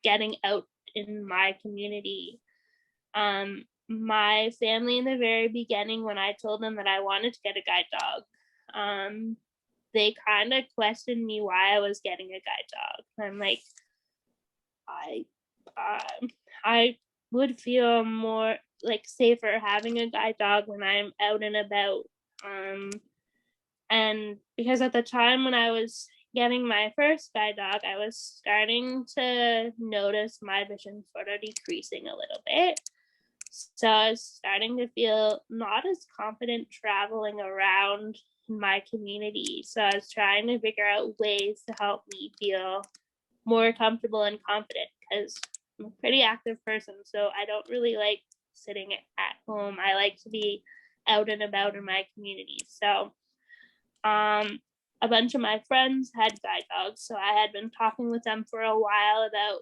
getting out in my community. My family in the very beginning, when I told them that I wanted to get a guide dog, they kind of questioned me why I was getting a guide dog. I'm like, I would feel more like safer having a guide dog when I'm out and about. And because at the time when I was getting my first guide dog, I was starting to notice my vision sort of decreasing a little bit. So I was starting to feel not as confident traveling around my community. So I was trying to figure out ways to help me feel more comfortable and confident, because I'm a pretty active person. So I don't really like sitting at home. I like to be out and about in my community. So a bunch of my friends had guide dogs. So I had been talking with them for a while about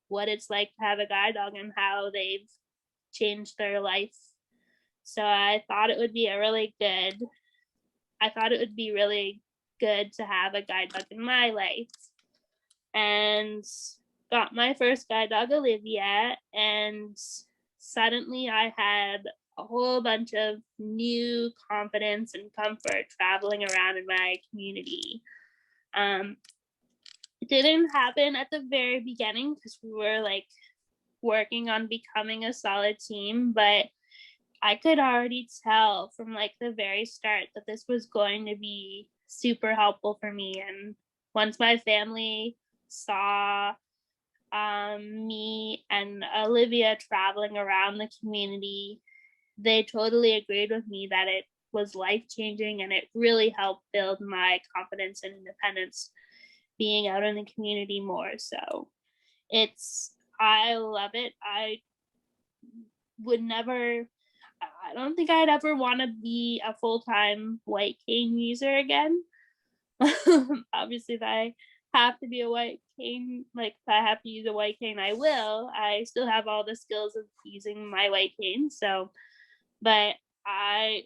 what it's like to have a guide dog and how they've changed their life. So I thought it would be really good to have a guide dog in my life. And got my first guide dog, Olivia, and suddenly I had a whole bunch of new confidence and comfort traveling around in my community. It didn't happen at the very beginning because we were like working on becoming a solid team, but I could already tell from like the very start that this was going to be super helpful for me. And once my family saw me and Olivia traveling around the community, they totally agreed with me that it was life-changing, and it really helped build my confidence and independence being out in the community more. So I love it. would never, I don't think I'd ever want to be a full-time white cane user again. Obviously, if I have to be a white cane, like if I have to use a white cane, I will. I still have all the skills of using my white cane. So, but I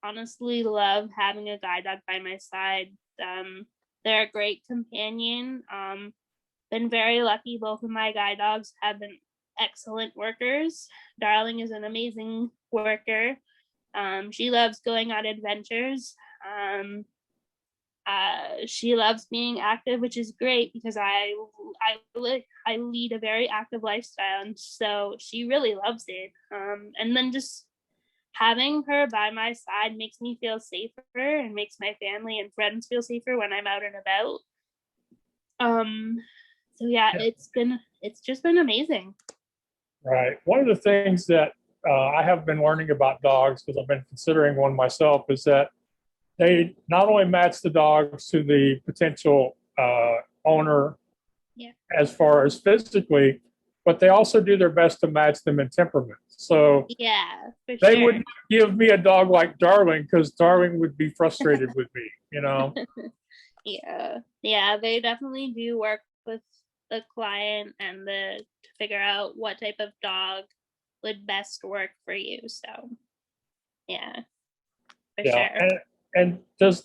honestly love having a guide dog by my side. They're a great companion. Been very lucky. Both of my guide dogs have been excellent workers. Darling is an amazing worker. She loves going on adventures. She loves being active, which is great because I lead a very active lifestyle, and so she really loves it. And then just having her by my side makes me feel safer and makes my family and friends feel safer when I'm out and about. So yeah, it's just been amazing. Right. One of the things that I have been learning about dogs, because I've been considering one myself, is that they not only match the dogs to the potential owner as far as physically, but they also do their best to match them in temperament. So yeah, they wouldn't give me a dog like Darwin because Darwin would be frustrated with me, Yeah, they definitely do work with the client and to figure out what type of dog would best work for you. So yeah, sure. And does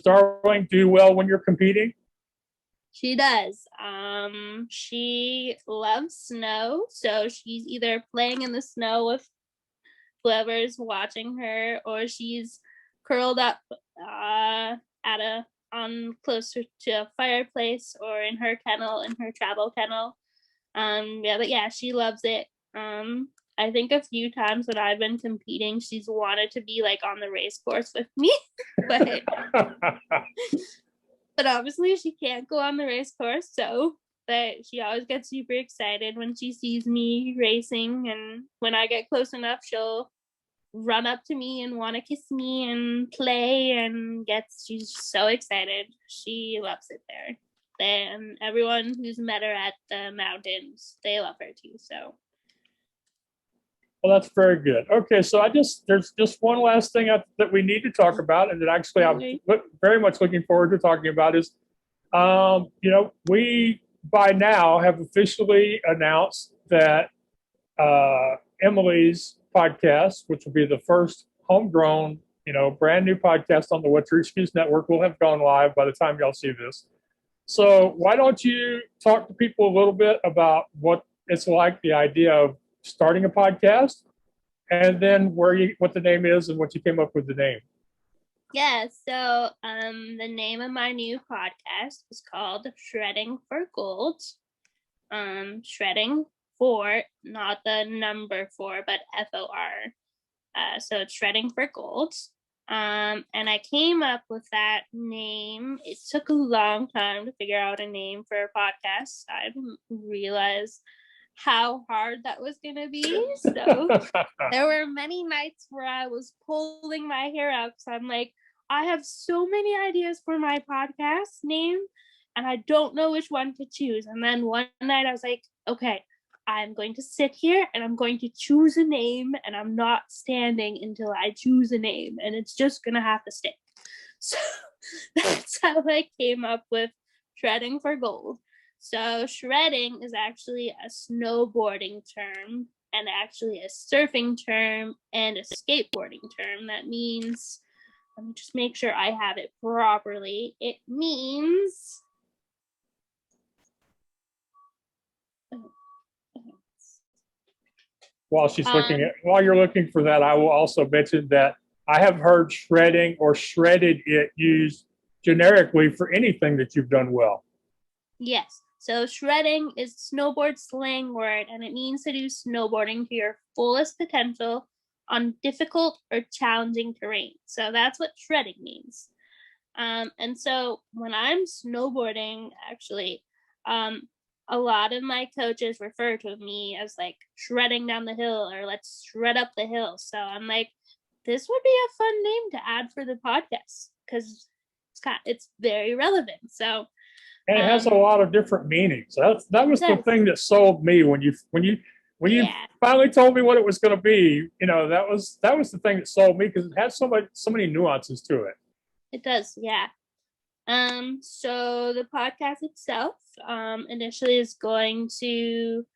Darwin do well when you're competing? She does. She loves snow, so she's either playing in the snow with whoever's watching her, or she's curled up closer to a fireplace, or in her travel kennel. But she loves it. I think a few times when I've been competing, she's wanted to be like on the race course with me, but obviously she can't go on the race course. But she always gets super excited when she sees me racing, and when I get close enough, she'll run up to me and want to kiss me and play, and she's so excited. She loves it there. And everyone who's met her at the mountains, they love her too. So well, that's very good. Okay, so there's just one last thing that we need to talk about, and that actually I'm very much looking forward to talking about is, we by now have officially announced that Emily's podcast, which will be the first homegrown, brand new podcast on the What's Your Excuse Network, will have gone live by the time y'all see this. So why don't you talk to people a little bit about what it's like, the idea of starting a podcast, and then what the name is and what you came up with the name. Yeah, so the name of my new podcast is called Shredding for Gold. Shredding for, not the number 4, but FOR. So it's Shredding for Gold. And I came up with that name. It took a long time to figure out a name for a podcast. I didn't realize how hard that was going to be. So there were many nights where I was pulling my hair out because I'm like, I have so many ideas for my podcast name and I don't know which one to choose. And then one night I was like, okay, I'm going to sit here and I'm going to choose a name, and I'm not standing until I choose a name, and it's just going to have to stick. So that's how I came up with Shredding for Gold. So shredding is actually a snowboarding term, and actually a surfing term, and a skateboarding term. That means, let me just make sure I have it properly. It means while you're looking for that, I will also mention that I have heard shredding or shredded it used generically for anything that you've done well. Yes. So shredding is snowboard slang word, and it means to do snowboarding to your fullest potential on difficult or challenging terrain. So that's what shredding means. And so when I'm snowboarding, actually, a lot of my coaches refer to me as like shredding down the hill, or let's shred up the hill. So I'm like, this would be a fun name to add for the podcast because it's very relevant. So. And it has a lot of different meanings. That was the thing that sold me when you when you Yeah, finally told me what it was going to be, that was the thing that sold me because it had so many nuances to it. it does. Yeah. So the podcast itself, initially is going to,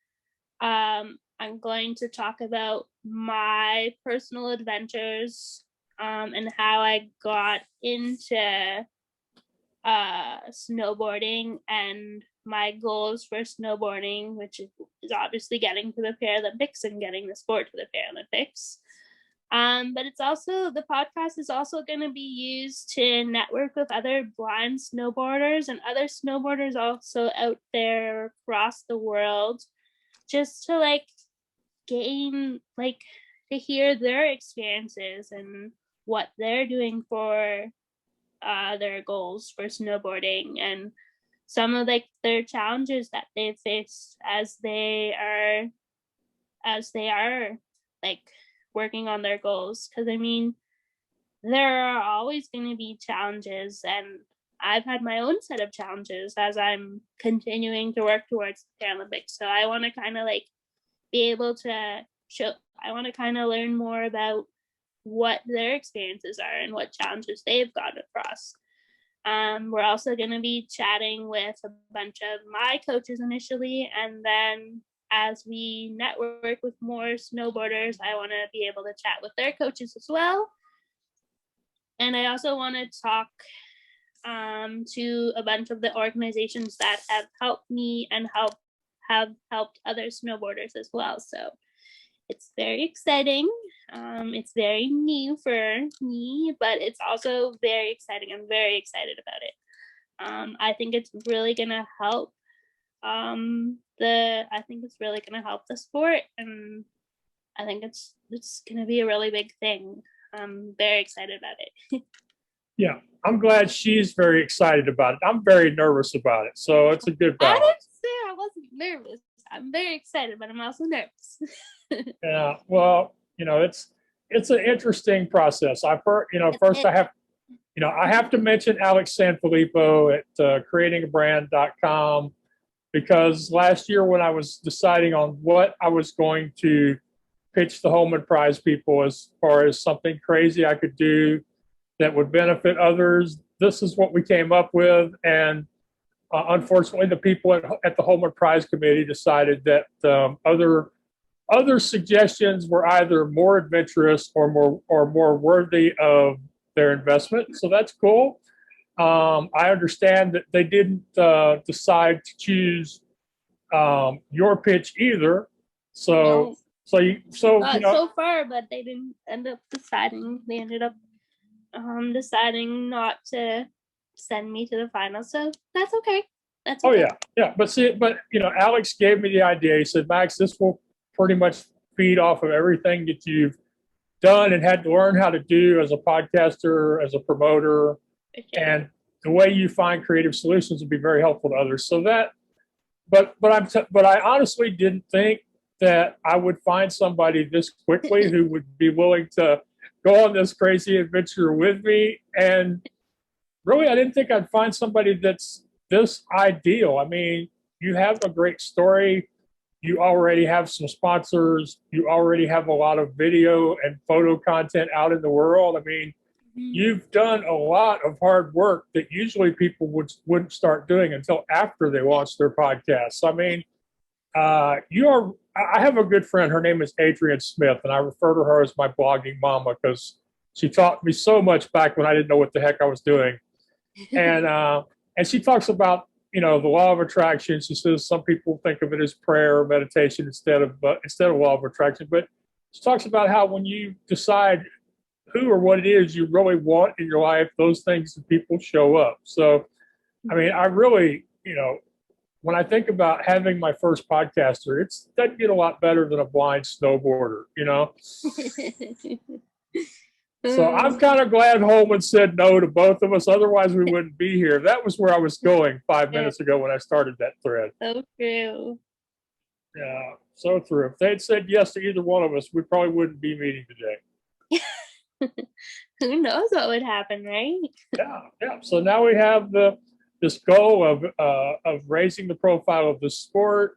I'm going to talk about my personal adventures, and how I got into snowboarding and my goals for snowboarding, which is obviously getting to the Paralympics and getting the sport to the Paralympics. But it's also, the podcast is also going to be used to network with other blind snowboarders and other snowboarders also out there across the world, just to like gain, like, to hear their experiences and what they're doing for their goals for snowboarding, and some of like their challenges that they've faced as they are like working on their goals. Because I mean, there are always going to be challenges, and I've had my own set of challenges as I'm continuing to work towards the Paralympics. So I want to kind of like be able to show, I want to kind of learn more about what their experiences are and what challenges they've gone across. We're also going to be chatting with a bunch of my coaches initially, and then as we network with more snowboarders, I want to be able to chat with their coaches as well. And I also want to talk to a bunch of the organizations that have helped me and have helped other snowboarders as well. So it's very exciting. It's very new for me, but it's also very exciting. I'm very excited about it. I think it's really gonna help I think it's really gonna help the sport, and I think it's gonna be a really big thing. I'm very excited about it. Yeah, I'm glad she's very excited about it. I'm very nervous about it, so it's a good I balance. didn't say I wasn't nervous. I'm very excited, but I'm also nervous. Yeah, well, it's an interesting process. I've heard, first I have to mention Alex Sanfilippo at creatingabrand.com, because last year when I was deciding on what I was going to pitch the Holman Prize people as far as something crazy I could do that would benefit others, this is what we came up with. And unfortunately, the people at the Holman Prize Committee decided that other suggestions were either more adventurous or more worthy of their investment. So that's cool. I understand that they didn't decide to choose your pitch either. So No. so So far, but they didn't end up deciding. They ended up deciding not to send me to the final. So that's okay. That's okay. Oh yeah. But Alex gave me the idea. He said, Max, this will pretty much feed off of everything that you've done and had to learn how to do as a podcaster, as a promoter, Sure. and the way you find creative solutions would be very helpful to others. So that, but I honestly didn't think that I would find somebody this quickly who would be willing to go on this crazy adventure with me. And really, I didn't think I'd find somebody that's this ideal. I mean, you have a great story. You already have some sponsors. You already have a lot of video and photo content out in the world. I mean, you've done a lot of hard work that usually people wouldn't start doing until after they launch their podcast. So, I mean, I have a good friend. Her name is Adrienne Smith, and I refer to her as my blogging mama because she taught me so much back when I didn't know what the heck I was doing. And she talks about, the law of attraction. She says some people think of it as prayer or meditation instead of law of attraction. But she talks about how when you decide who or what it is you really want in your life, those things and people show up. So, I mean, I really, when I think about having my first podcaster, it doesn't get a lot better than a blind snowboarder, So I'm kind of glad Holman said no to both of us. Otherwise, we wouldn't be here. That was where I was going 5 minutes ago when I started that thread. So true. Yeah, so true. If they'd said yes to either one of us, we probably wouldn't be meeting today. Who knows what would happen, right? Yeah. So now we have this goal of raising the profile of the sport,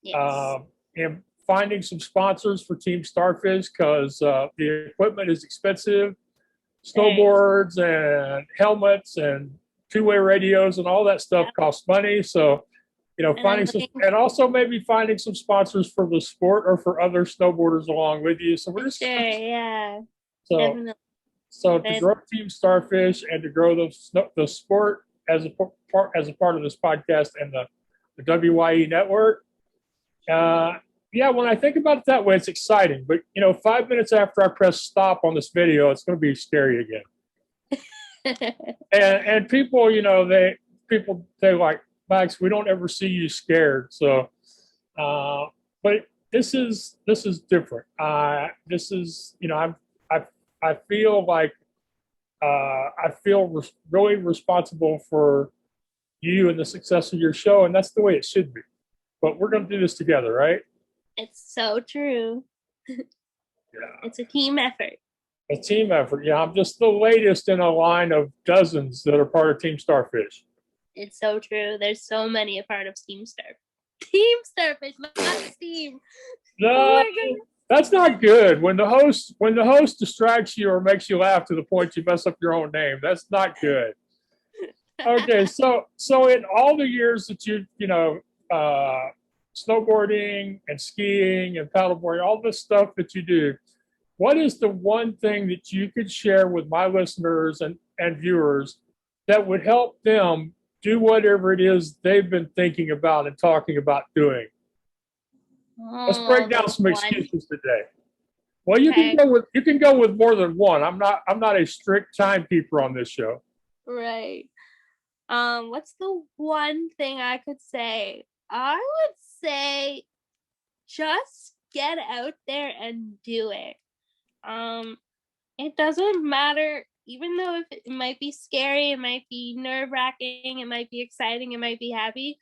Yes. and finding some sponsors for Team Starfish because the equipment is expensive. Snowboards and helmets and two-way radios and all that stuff costs money. So, finding some, and also maybe finding some sponsors for the sport or for other snowboarders along with you. So we're just So, definitely. so to grow Team Starfish and to grow the sport as a part of this podcast and the WYE network. Yeah, when I think about it that way, it's exciting. But 5 minutes after I press stop on this video, it's going to be scary again. and people, they like, Max, we don't ever see you scared. So, but this is different. This is, I feel like I feel really responsible for you and the success of your show, and that's the way it should be. But we're going to do this together, right? It's so true. Yeah. It's a team effort. A team effort. Yeah, I'm just the latest in a line of dozens that are part of Team Starfish. It's so true. There's so many a part of Team Starfish. Team Starfish, not Steam. No, that's not good. When the host distracts you or makes you laugh to the point you mess up your own name, that's not good. Okay, so in all the years that snowboarding and skiing and paddleboarding, all this stuff that you do, what is the one thing that you could share with my listeners and viewers that would help them do whatever it is they've been thinking about and talking about doing? Let's break down some excuses today. Well, you can go with more than one. I'm not a strict timekeeper on this show. Right. What's the one thing I could say? I would say just get out there and do it. It doesn't matter, even though if it might be scary, it might be nerve-wracking, it might be exciting, it might be happy.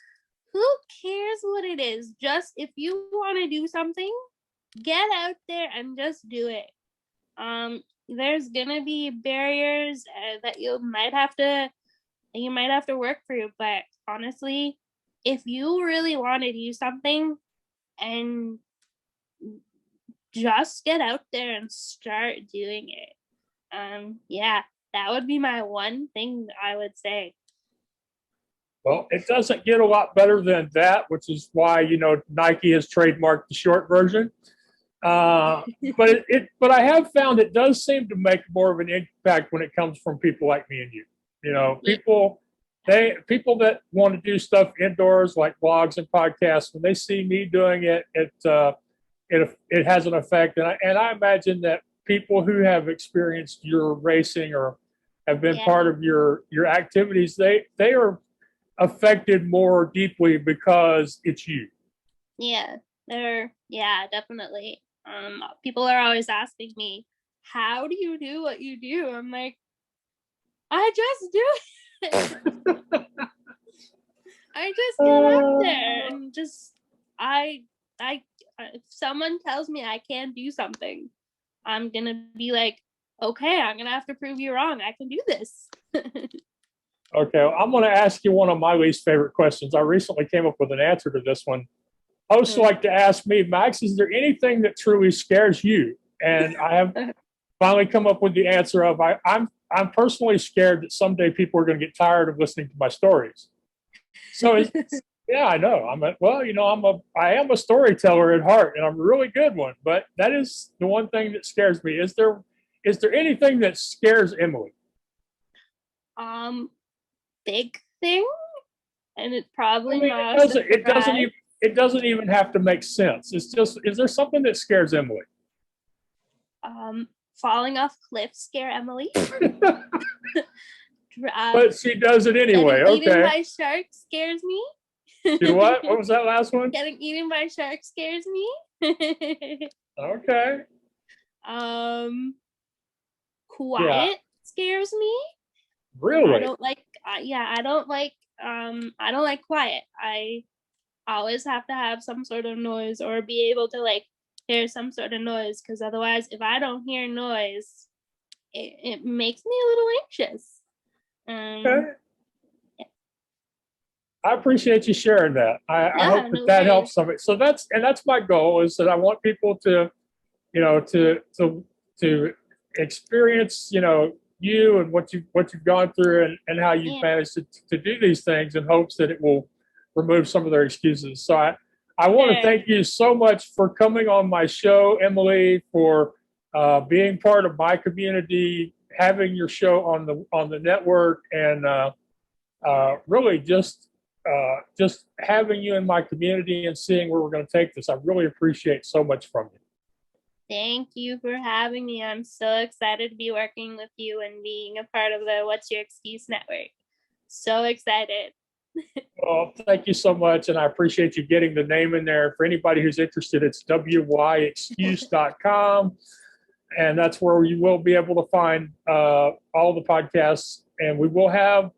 Who cares what it is? Just if you want to do something, get out there and just do it. There's gonna be barriers that you might have to work through, but honestly, if you really want to do something and just get out there and start doing it. Yeah, that would be my one thing I would say. Well, it doesn't get a lot better than that, which is why Nike has trademarked the short version. But I have found it does seem to make more of an impact when it comes from people like me and you. People that want to do stuff indoors like blogs and podcasts, when they see me doing it, it has an effect. And I imagine that people who have experienced your racing or have been part of your activities, they are affected more deeply because it's you. Yeah, definitely. People are always asking me, how do you do what you do? I'm like, I just do it. I just get out there and if someone tells me I can't do something, I'm gonna be like, okay, I'm gonna have to prove you wrong. I can do this. Okay, well, I'm going to ask you one of my least favorite questions. I recently came up with an answer to this one. Hosts like to ask me, Max, is there anything that truly scares you? And I have finally come up with the answer of I'm personally scared that someday people are going to get tired of listening to my stories. So yeah, I know. I am a storyteller at heart, and I'm a really good one. But that is the one thing that scares me. Is there anything that scares Emily? Big thing, and it probably it doesn't even have to make sense. It's just, is there something that scares Emily? Falling off cliffs scare Emily. But she does it anyway. Getting eaten Okay. by sharks scares me. Do what? What was that last one? Getting eaten by sharks scares me. Okay. Quiet scares me. Really? I don't like quiet. I always have to have some sort of noise or be able to hear some sort of noise, because otherwise, if I don't hear noise, it makes me a little anxious. Okay. Yeah. I appreciate you sharing that. I hope Yeah, that no that worries. helps somebody. So that's my goal, is that I want people to, to experience, you and what you've gone through, and how you've Yeah. managed to do these things, in hopes that it will remove some of their excuses. So I want to Sure. thank you so much for coming on my show, Emily, for being part of my community, having your show on the network, and really just having you in my community and seeing where we're going to take this. I really appreciate so much from you. Thank you for having me. I'm so excited to be working with you and being a part of the What's Your Excuse Network. So excited. Well, thank you so much, and I appreciate you getting the name in there. For anybody who's interested, it's wyexcuse.com, and that's where you will be able to find all the podcasts. And we will have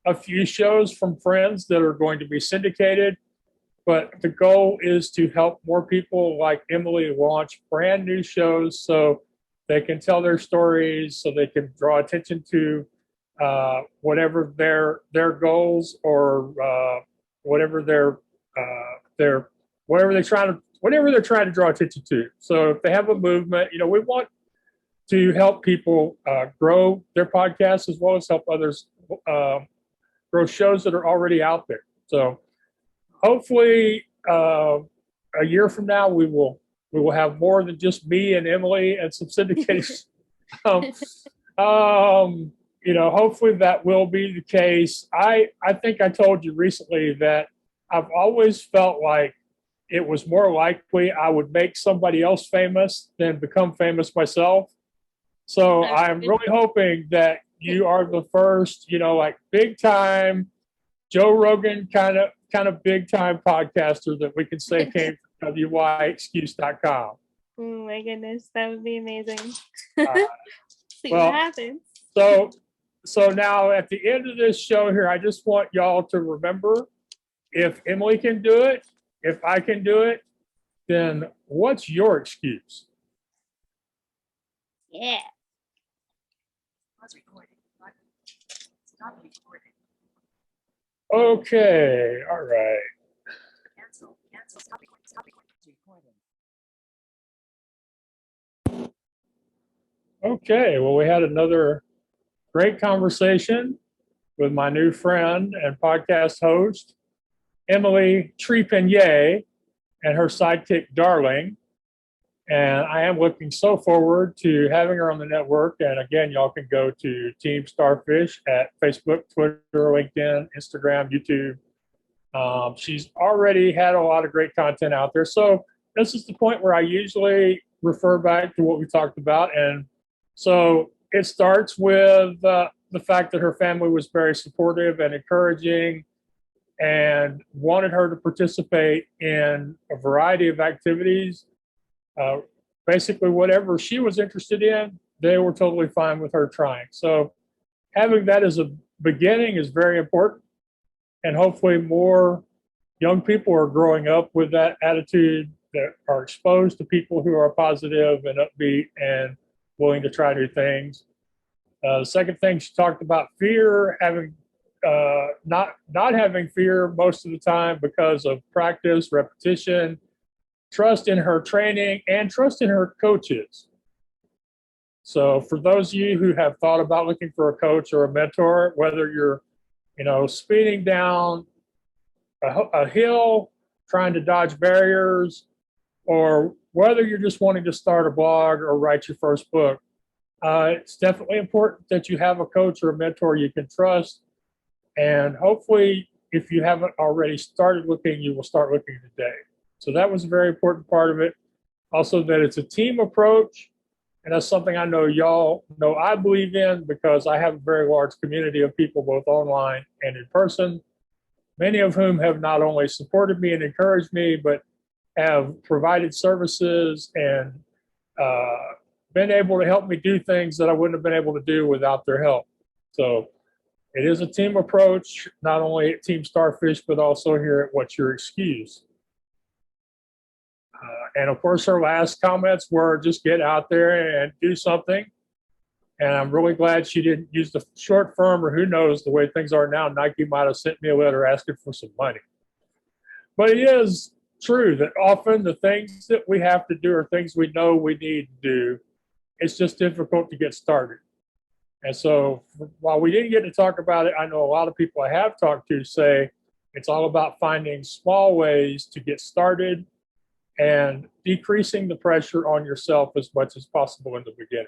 a few shows from friends that are going to be syndicated, but the goal is to help more people like Emily launch brand new shows, so they can tell their stories, so they can draw attention to whatever their goals, or whatever their whatever they're trying to draw attention to. So if they have a movement, we want to help people grow their podcasts, as well as help others grow shows that are already out there. So hopefully, a year from now, we will have more than just me and Emily and some syndication. Hopefully that will be the case. I think I told you recently that I've always felt like it was more likely I would make somebody else famous than become famous myself. So I'm really hoping that you are the first, like big time Joe Rogan kind of big time podcaster that we can say came from wyexcuse.com. Oh my goodness, that would be amazing. See well, what happens. So now at the end of this show here, I just want y'all to remember, if Emily can do it, if I can do it, then what's your excuse? Yeah. Stop recording. Okay, all right. Cancel. Stop recording. Okay, well, we had another great conversation with my new friend and podcast host, Emily Trepanier, and her sidekick, Darwin. And I am looking so forward to having her on the network. And again, y'all can go to Team Starfish at Facebook, Twitter, LinkedIn, Instagram, YouTube. She's already had a lot of great content out there. So this is the point where I usually refer back to what we talked about. And so it starts with the fact that her family was very supportive and encouraging, and wanted her to participate in a variety of activities. Basically, whatever she was interested in, they were totally fine with her trying. So having that as a beginning is very important. And hopefully more young people are growing up with that attitude, that are exposed to people who are positive and upbeat and willing to try new things. The second thing, she talked about fear, having not having fear most of the time because of practice, repetition, trust in her training, and trust in her coaches. So for those of you who have thought about looking for a coach or a mentor, whether you're, speeding down a hill, trying to dodge barriers, or whether you're just wanting to start a blog or write your first book, it's definitely important that you have a coach or a mentor you can trust. And hopefully, if you haven't already started looking, you will start looking today. So that was a very important part of it. Also, that it's a team approach. And that's something I know y'all know I believe in, because I have a very large community of people, both online and in person, many of whom have not only supported me and encouraged me, but have provided services and been able to help me do things that I wouldn't have been able to do without their help. So it is a team approach, not only at Team Starfish, but also here at What's Your Excuse? And of course, her last comments were just get out there and do something. And I'm really glad she didn't use the short firm, or who knows, the way things are now, Nike might have sent me a letter asking for some money. But it is true that often the things that we have to do are things we know we need to do. It's just difficult to get started. And so while we didn't get to talk about it, I know a lot of people I have talked to say it's all about finding small ways to get started and decreasing the pressure on yourself as much as possible in the beginning.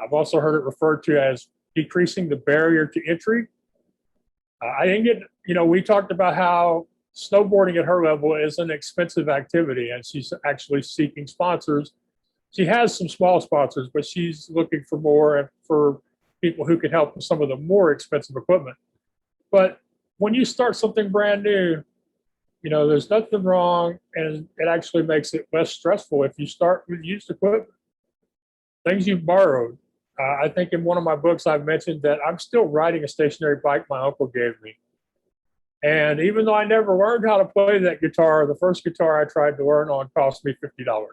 I've also heard it referred to as decreasing the barrier to entry. I didn't get, we talked about how snowboarding at her level is an expensive activity, and she's actually seeking sponsors. She has some small sponsors, but she's looking for more and for people who can help with some of the more expensive equipment. But when you start something brand new, there's nothing wrong, and it actually makes it less stressful if you start with used equipment, things you've borrowed. I think in one of my books, I've mentioned that I'm still riding a stationary bike my uncle gave me. And even though I never learned how to play that guitar, the first guitar I tried to learn on cost me $50.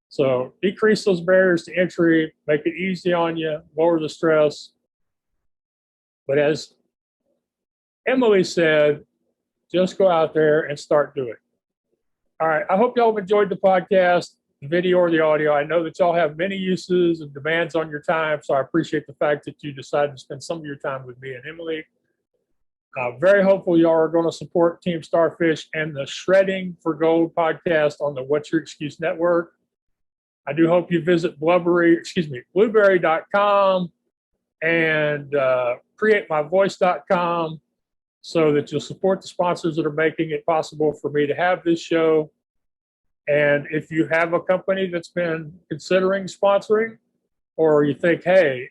So decrease those barriers to entry, make it easy on you, lower the stress. But as Emily said, just go out there and start doing. All right, I hope y'all have enjoyed the podcast, the video or the audio. I know that y'all have many uses and demands on your time, so I appreciate the fact that you decided to spend some of your time with me and Emily. Very hopeful y'all are going to support Team Starfish and the Shredding for Gold podcast on the What's Your Excuse Network. I do hope you visit blueberry.com and createmyvoice.com so that you'll support the sponsors that are making it possible for me to have this show. And if you have a company that's been considering sponsoring, or you think, hey,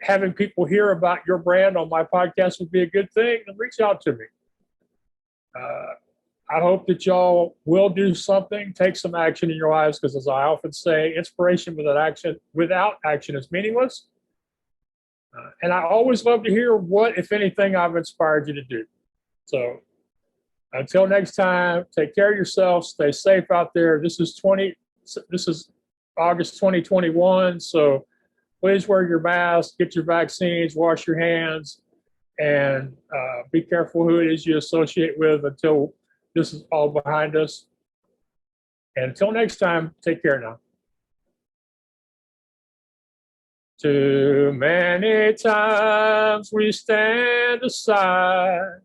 having people hear about your brand on my podcast would be a good thing, then reach out to me. I hope that y'all will do something, take some action in your lives, because as I often say, inspiration without action is meaningless. And I always love to hear what, if anything, I've inspired you to do. So until next time, take care of yourself, stay safe out there. This is August 2021, so please wear your mask, get your vaccines, wash your hands, and be careful who it is you associate with until this is all behind us. And until next time, take care now. Too many times we stand aside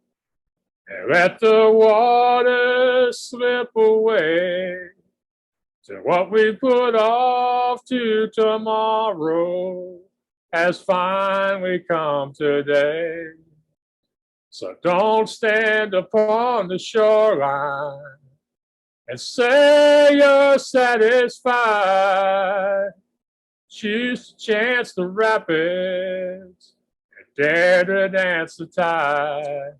and let the water slip away to what we put off to tomorrow has finally come today. So don't stand upon the shoreline and say you're satisfied. Choose to chance the rapids and dare to dance the tide.